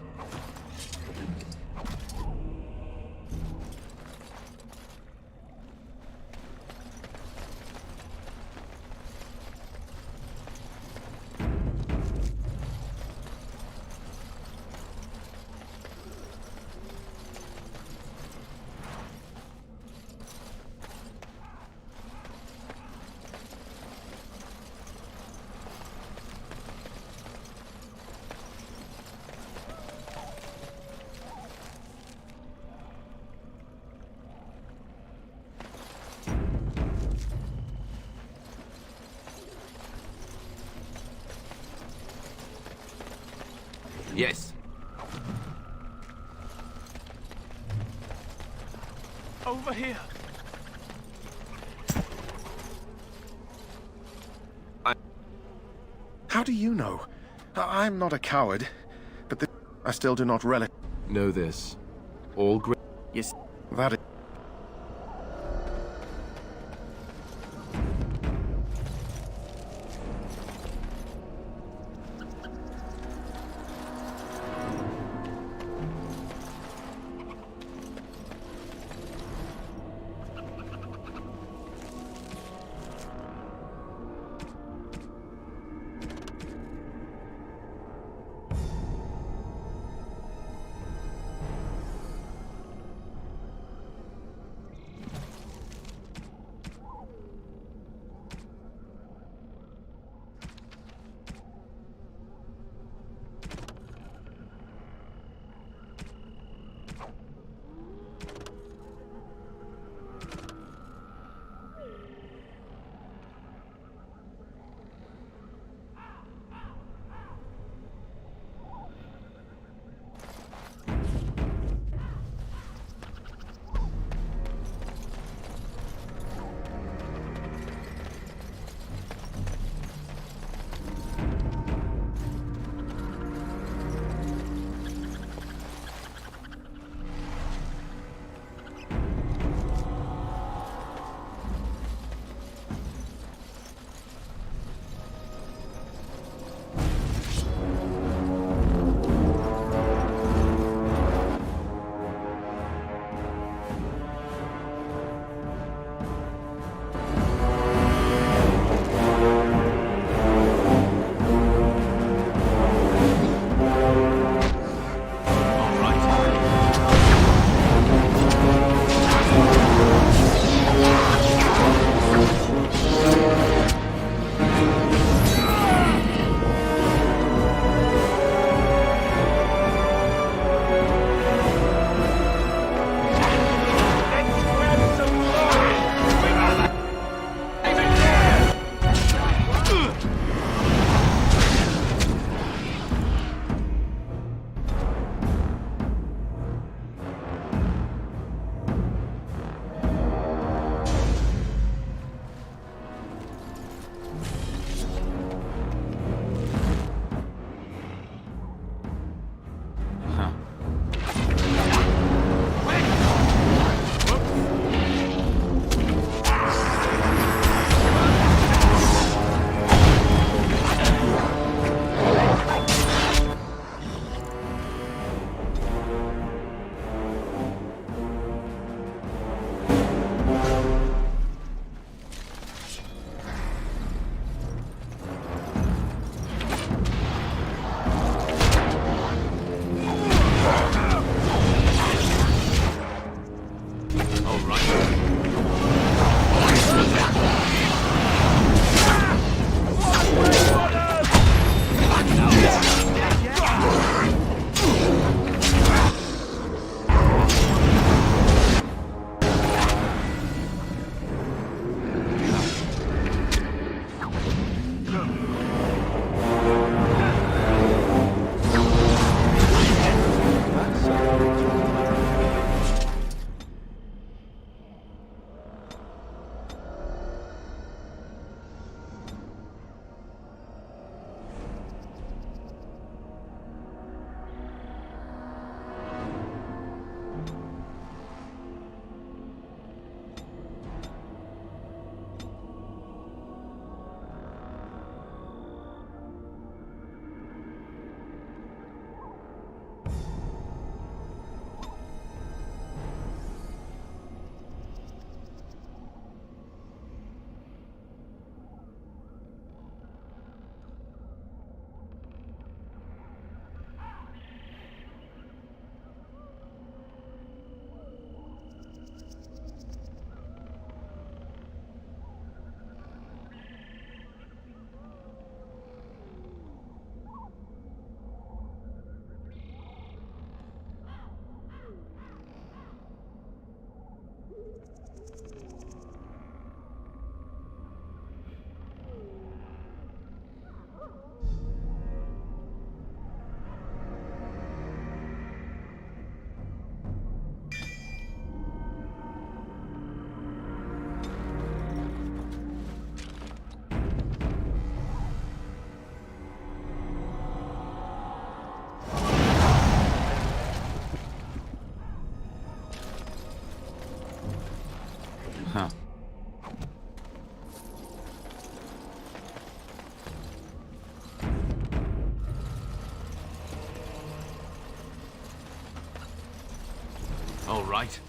Yes. Over here. How do you know? I'm not a coward, but I still do not relish... Know this. All great... Yes. That is... Huh. All right.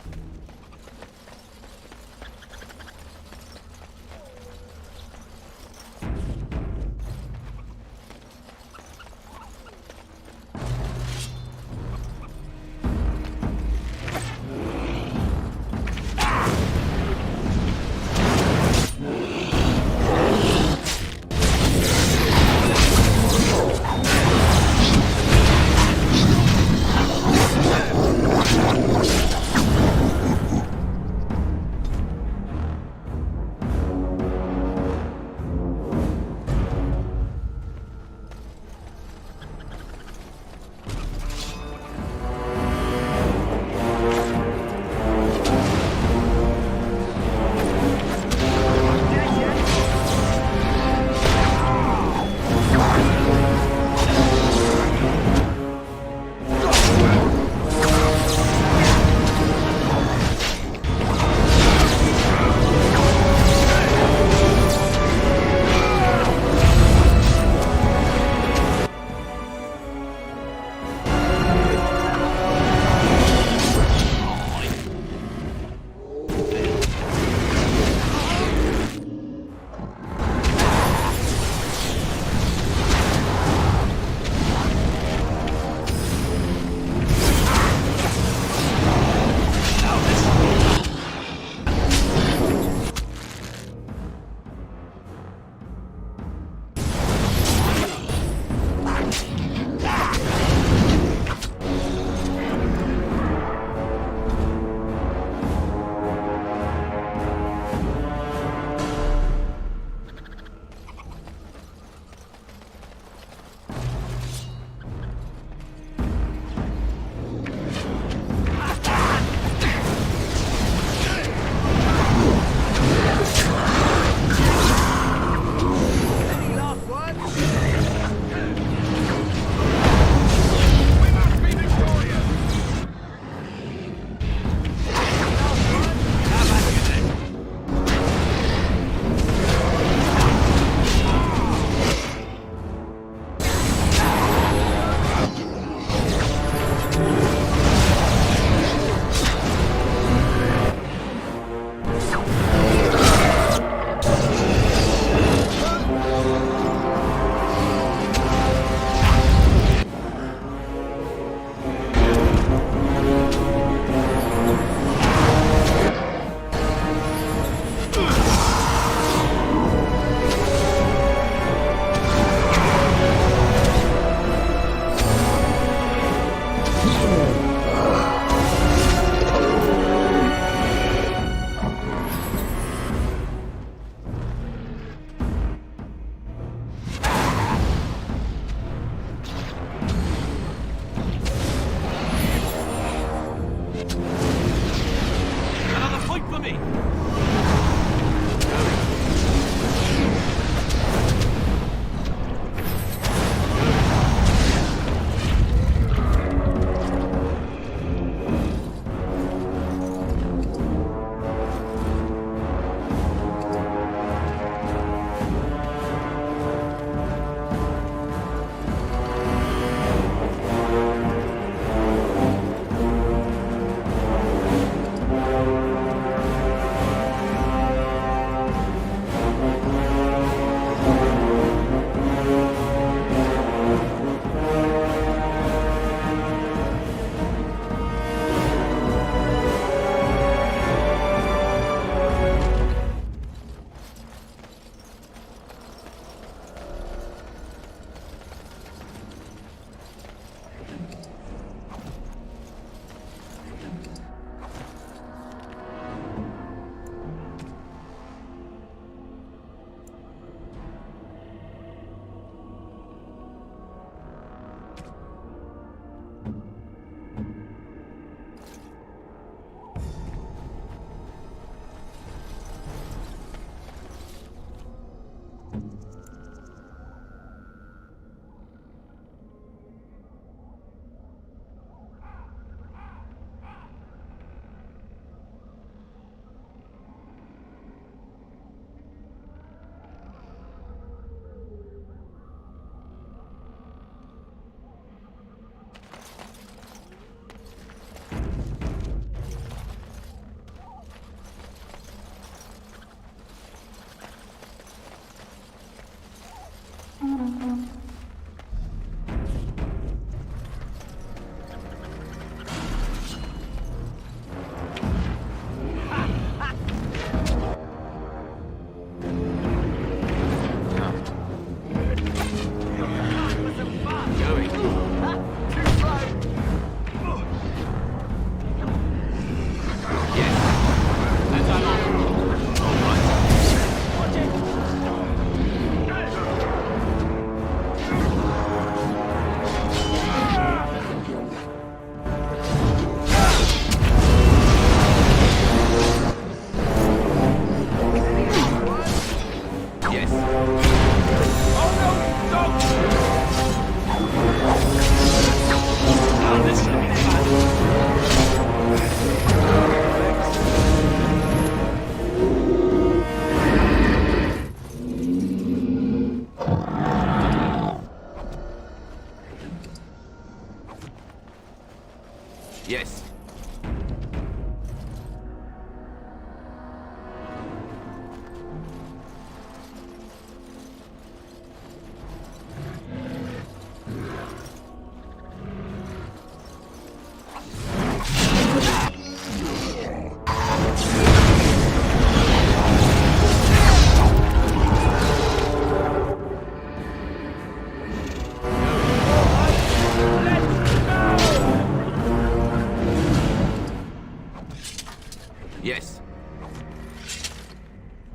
Yes.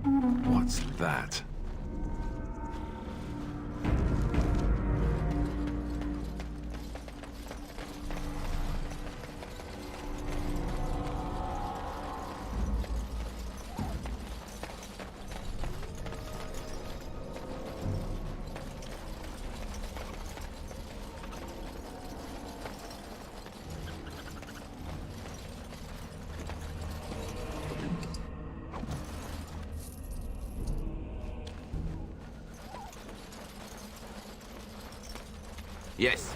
What's that? Yes.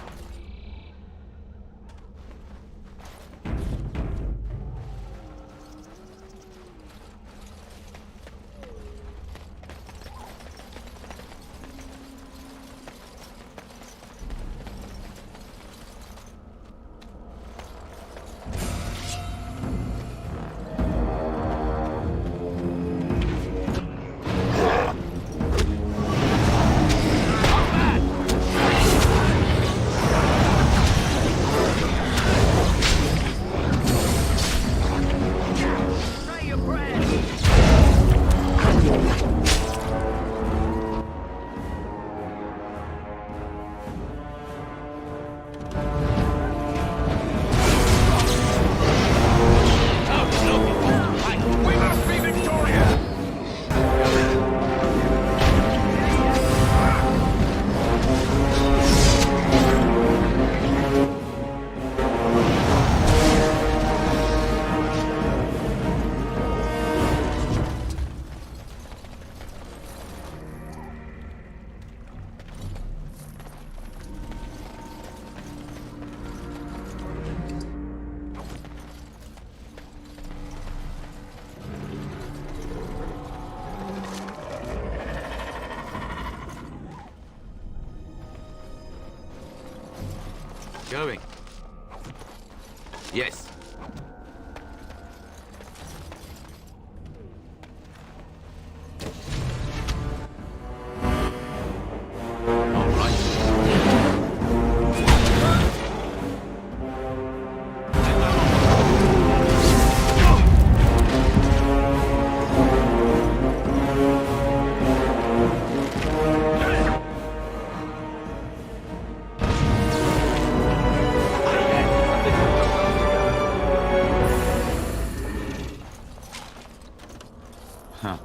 Going. Yes. Huh.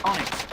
On it.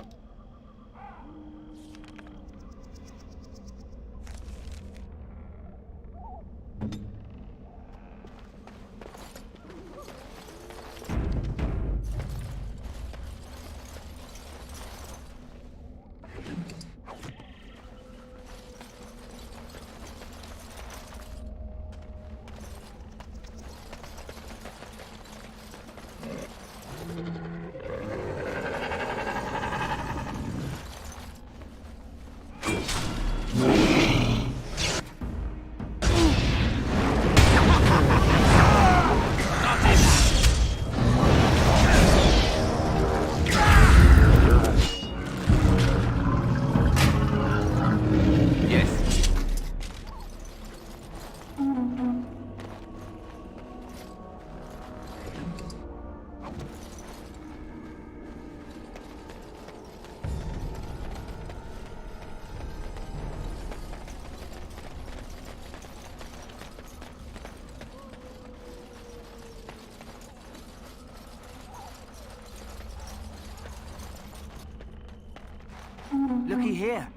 Looky here.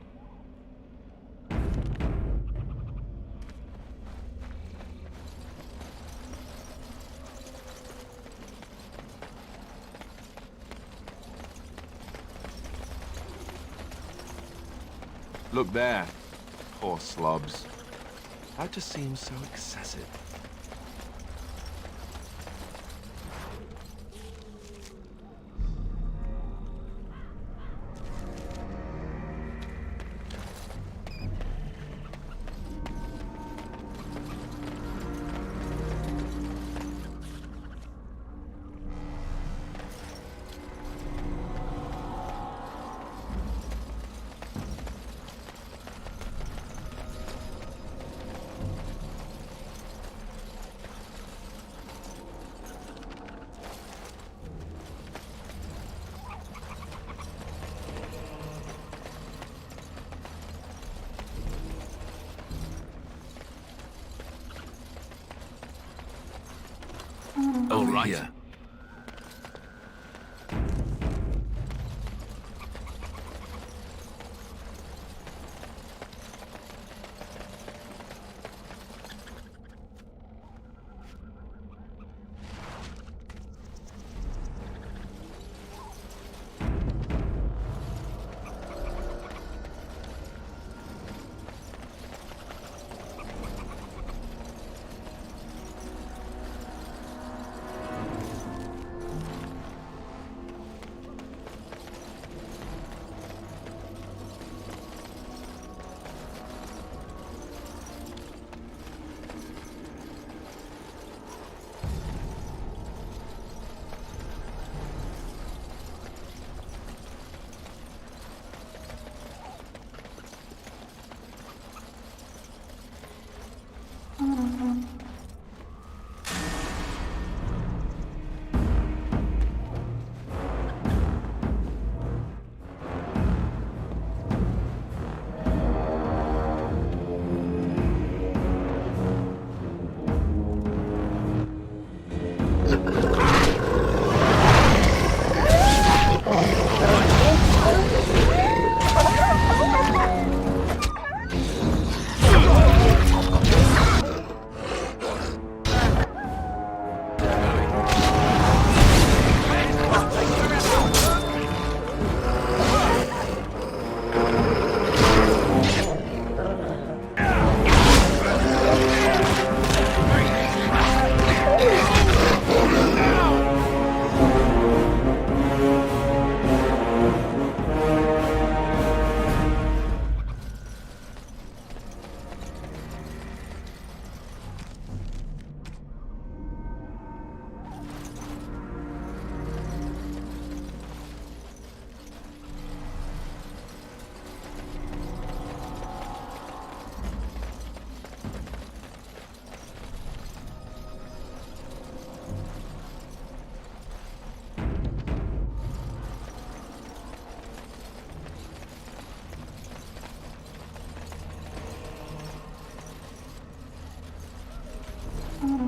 Look there. Poor slobs. That just seems so excessive. All right. Here.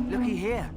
Looky here.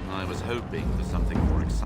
I was hoping for something more exciting.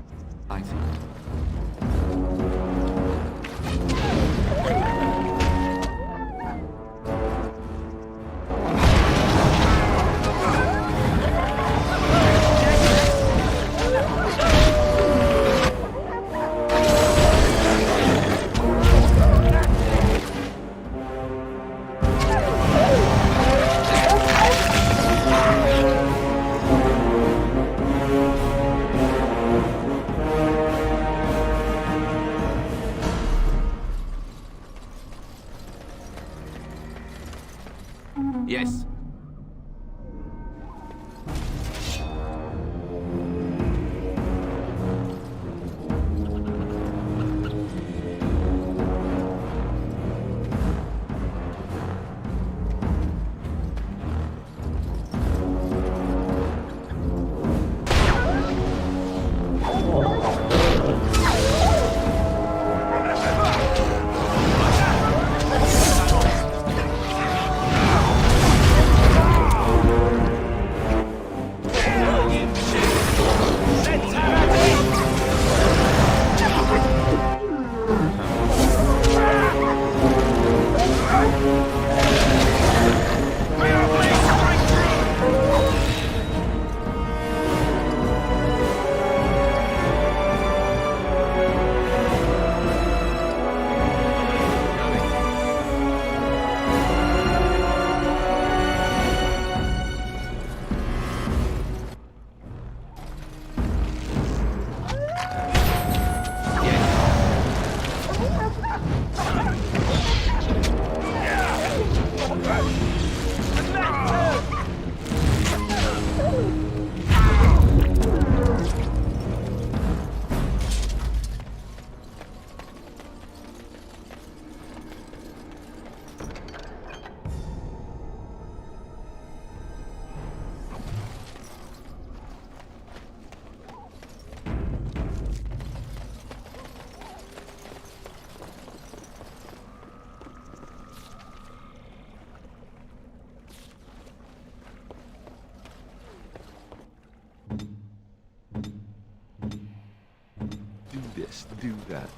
do this, do that.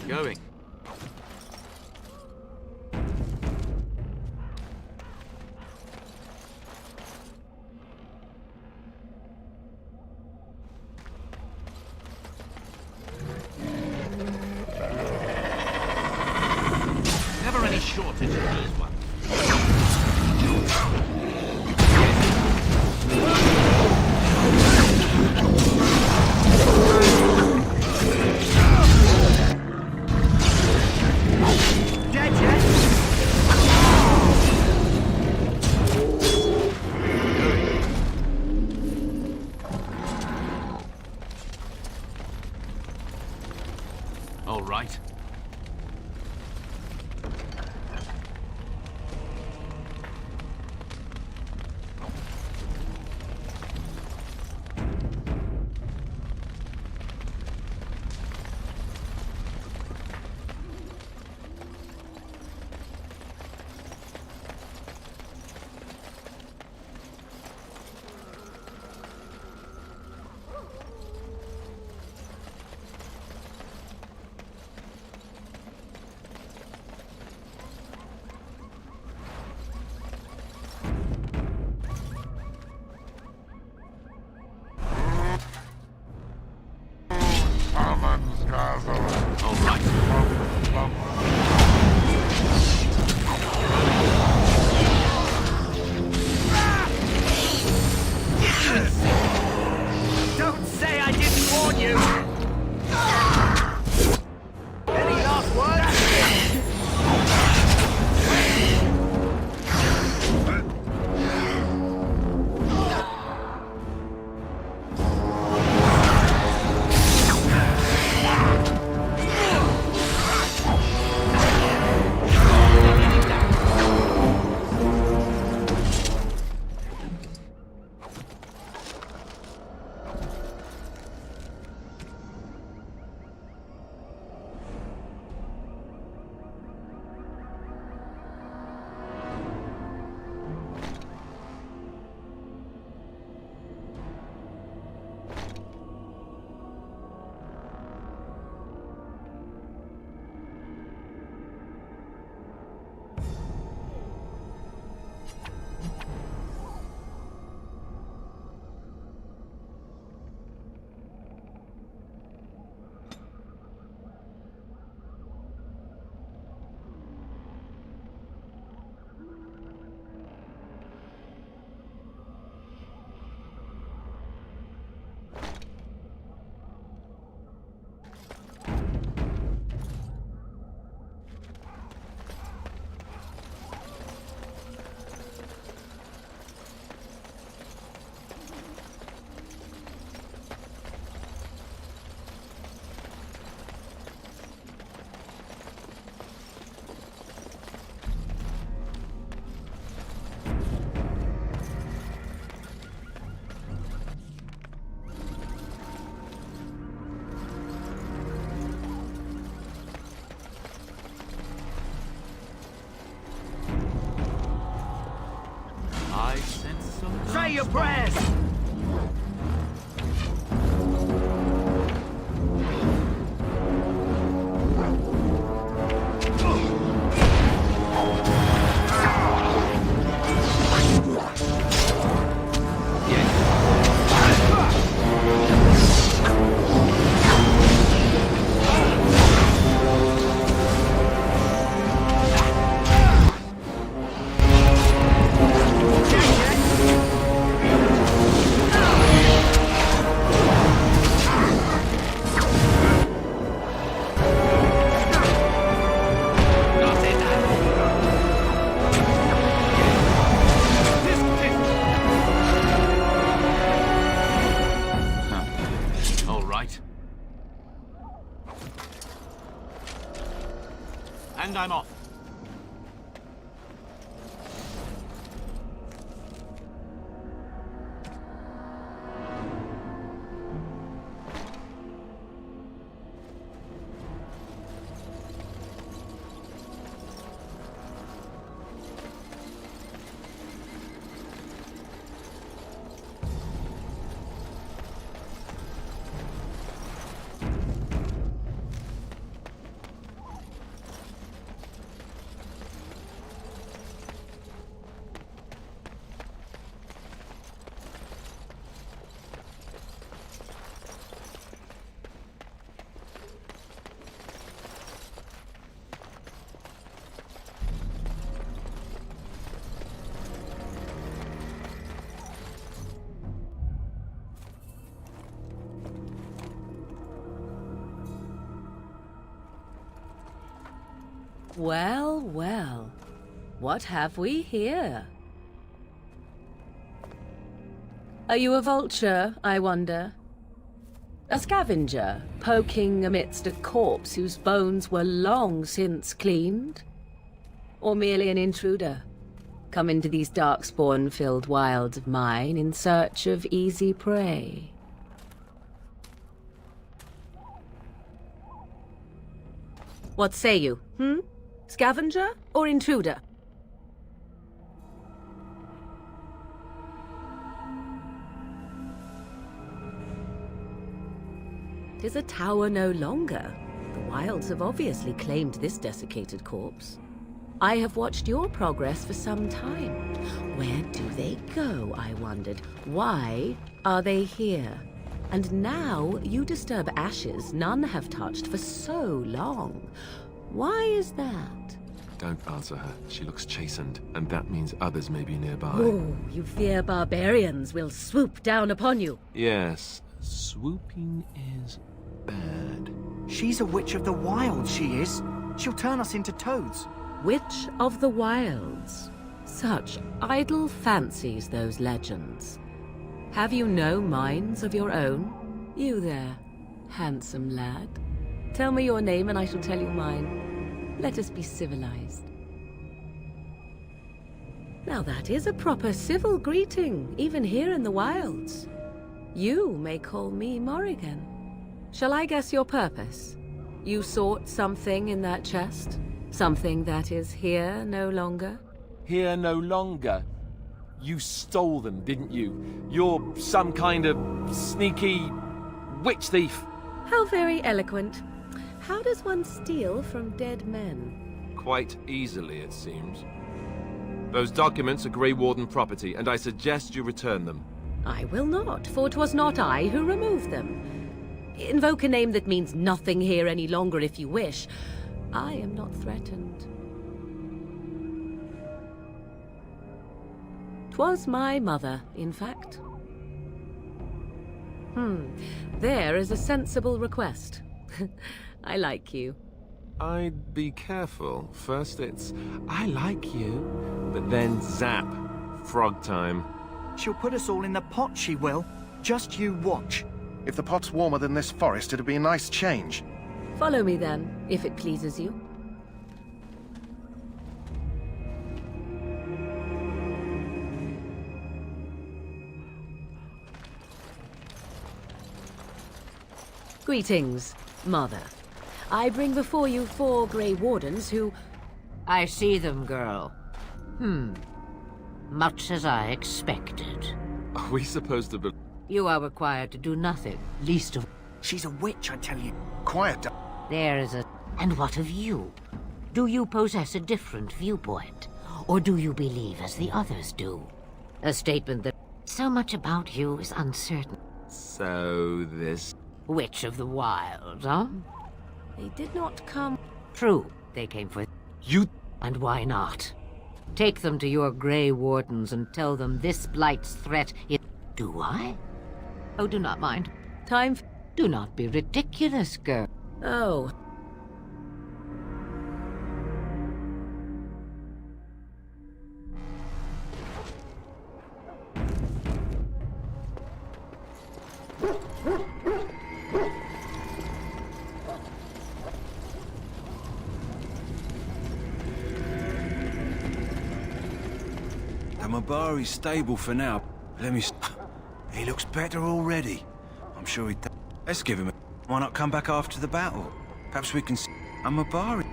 Going. Never any shortage of these ones. All right. Don't say I didn't warn you! Any last words? I sense some... Say your prayers! And I'm off. Well, well. What have we here? Are you a vulture, I wonder? A scavenger, poking amidst a corpse whose bones were long since cleaned? Or merely an intruder, come into these darkspawn-filled wilds of mine in search of easy prey? What say you, Scavenger or intruder? Tis a tower no longer. The wilds have obviously claimed this desiccated corpse. I have watched your progress for some time. Where do they go, I wondered? Why are they here? And now you disturb ashes none have touched for so long. Why is that? Don't answer her. She looks chastened, and that means others may be nearby. Oh, you fear barbarians will swoop down upon you. Yes, swooping is bad. She's a witch of the wild, she is. She'll turn us into toads. Witch of the Wilds. Such idle fancies, those legends. Have you no minds of your own? You there, handsome lad. Tell me your name and I shall tell you mine. Let us be civilized. Now that is a proper civil greeting, even here in the wilds. You may call me Morrigan. Shall I guess your purpose? You sought something in that chest? Something that is here no longer? Here no longer? You stole them, didn't you? You're some kind of sneaky witch thief. How very eloquent. How does one steal from dead men? Quite easily, it seems. Those documents are Grey Warden property, and I suggest you return them. I will not, for 'twas not I who removed them. Invoke a name that means nothing here any longer if you wish. I am not threatened. 'Twas my mother, in fact. There is a sensible request. I like you. I'd be careful. First it's, I like you, but then zap. Frog time. She'll put us all in the pot, she will. Just you watch. If the pot's warmer than this forest, it'd be a nice change. Follow me then, if it pleases you. Greetings, Mother. I bring before you 4 Grey Wardens who... I see them, girl. Much as I expected. Are we supposed to be... You are required to do nothing, least of... She's a witch, I tell you. Quiet. There is a... And what of you? Do you possess a different viewpoint? Or do you believe as the others do? A statement that... So much about you is uncertain. So this... Witch of the Wild, huh? They did not come... True, they came for... You... And why not? Take them to your Grey Wardens and tell them this Blight's threat is... Do I? Oh, do not mind. Time... Do not be ridiculous, girl. Oh. Amabari's stable for now. Let me... He looks better already. I'm sure he... Let's give him a... Why not come back after the battle? Perhaps we can... Amabari...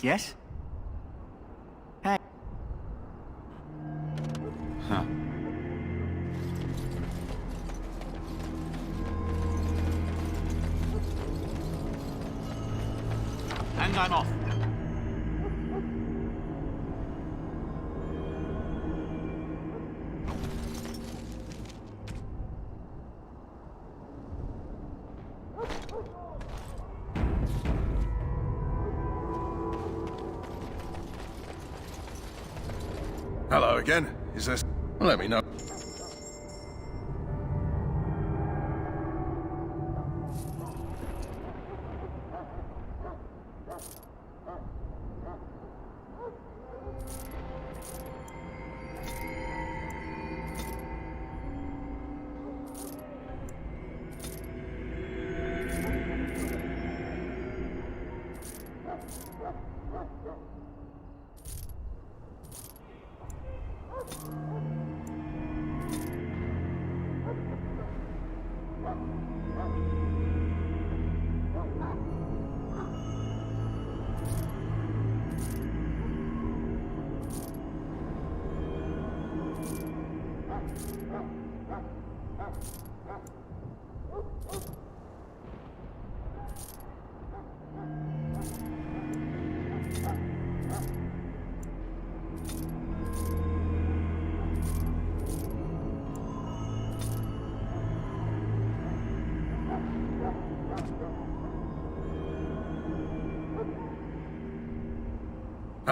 Yes? Hey. Huh. And I'm off. Hello again. Is this... Let me know.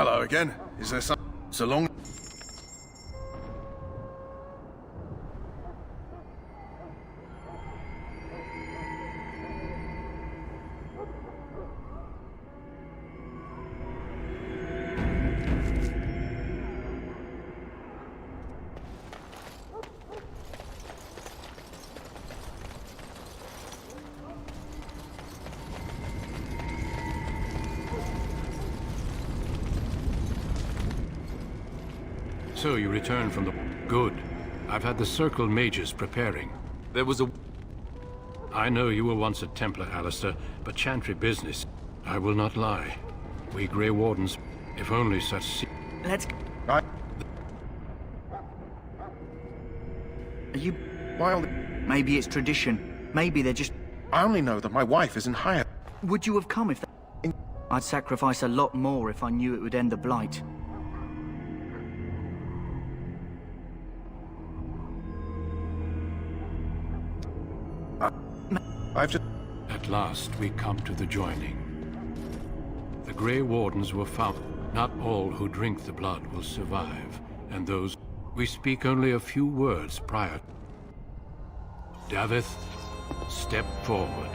Hello again. Is there some... So long... So you return from the... Good. I've had the Circle mages preparing. There was a... I know you were once a Templar, Alistair, but Chantry business. I will not lie. We Grey Wardens, if only such... Let's... I... Are you... Why only... Maybe it's tradition. Maybe they're just... I only know that my wife is in higher... Would you have come if... I'd sacrifice a lot more if I knew it would end the Blight. I've just... At last, we come to the joining. The Grey Wardens were found. Not all who drink the blood will survive, and those... We speak only a few words prior. Davith, step forward.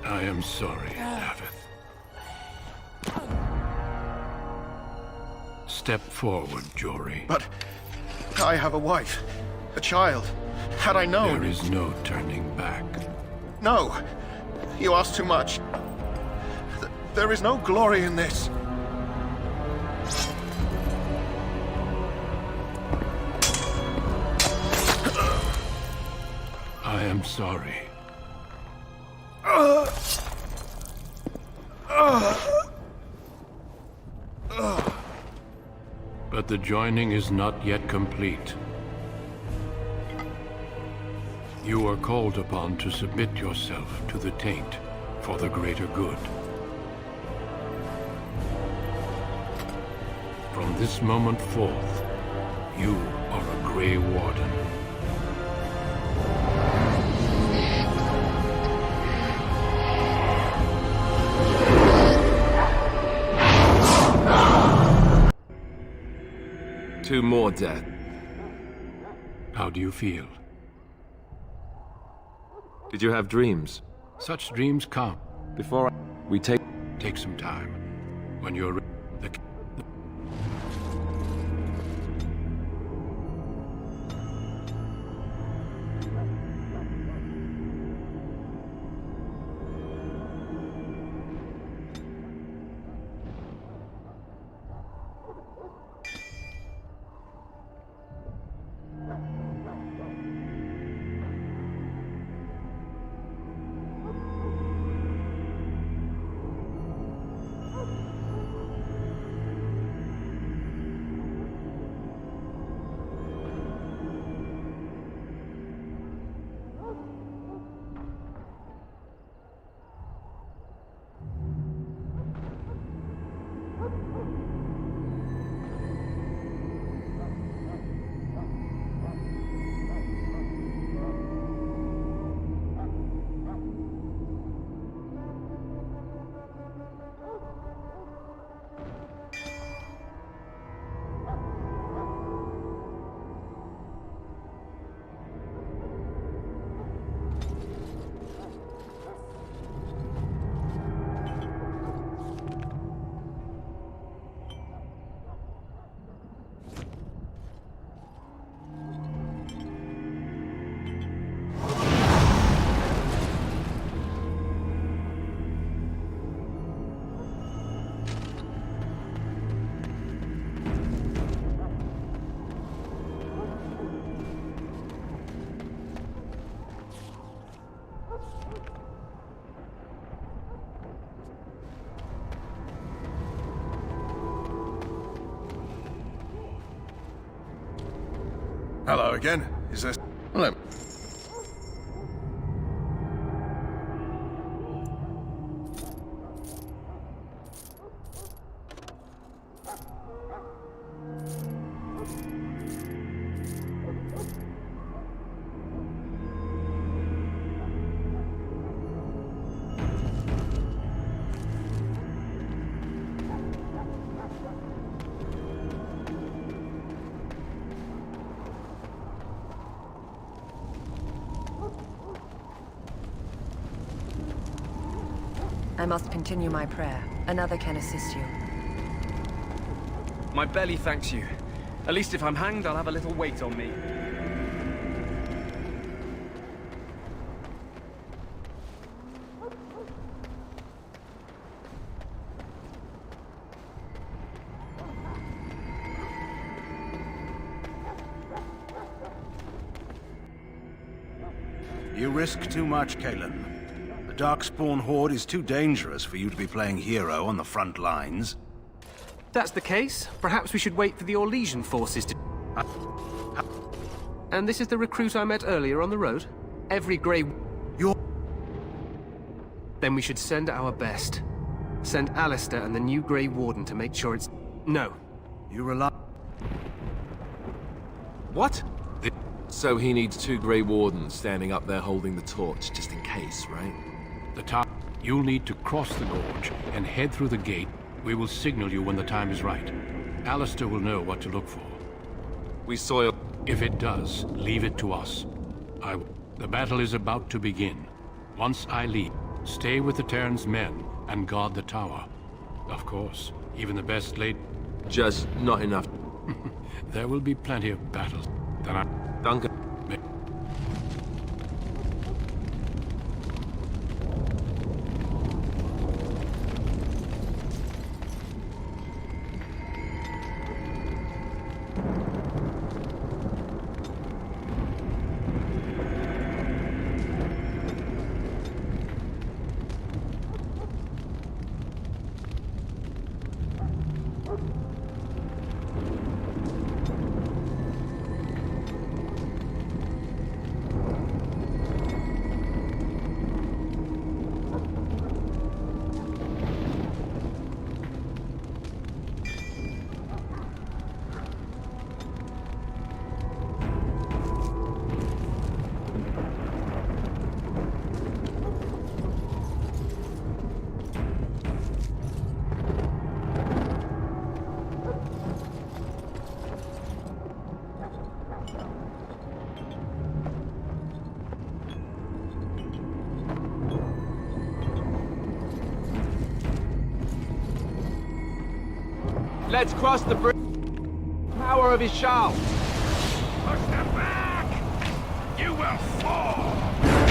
I am sorry, Davith. Step forward, Jory. But... I have a wife. A child. Had I known... There is no turning back. No! You ask too much. There is no glory in this. I am sorry. But the joining is not yet complete. You are called upon to submit yourself to the taint for the greater good. From this moment forth, you are a Grey Warden. Two more dead. How do you feel? Did you have dreams? Such dreams come. Before we take some time. When you're the... Hello again. Is this... Hello. I must continue my prayer. Another can assist you. My belly thanks you. At least if I'm hanged, I'll have a little weight on me. You risk too much, Kalen. The Darkspawn Horde is too dangerous for you to be playing hero on the front lines. That's the case. Perhaps we should wait for the Orlesian forces to... And this is the recruit I met earlier on the road? Every Grey... You're... Then we should send our best. Send Alistair and the new Grey Warden to make sure it's... No. You rely... What? So he needs 2 Grey Wardens standing up there holding the torch, just in case, right? You'll need to cross the gorge and head through the gate. We will signal you when the time is right. Alistair will know what to look for. We soil... If it does, leave it to us. The battle is about to begin. Once I leave, stay with the Terran's men and guard the tower. Of course, even the best laid... Just not enough. There will be plenty of battles. Duncan... Let's cross the bridge. Power of his shout. Push them back! You will fall!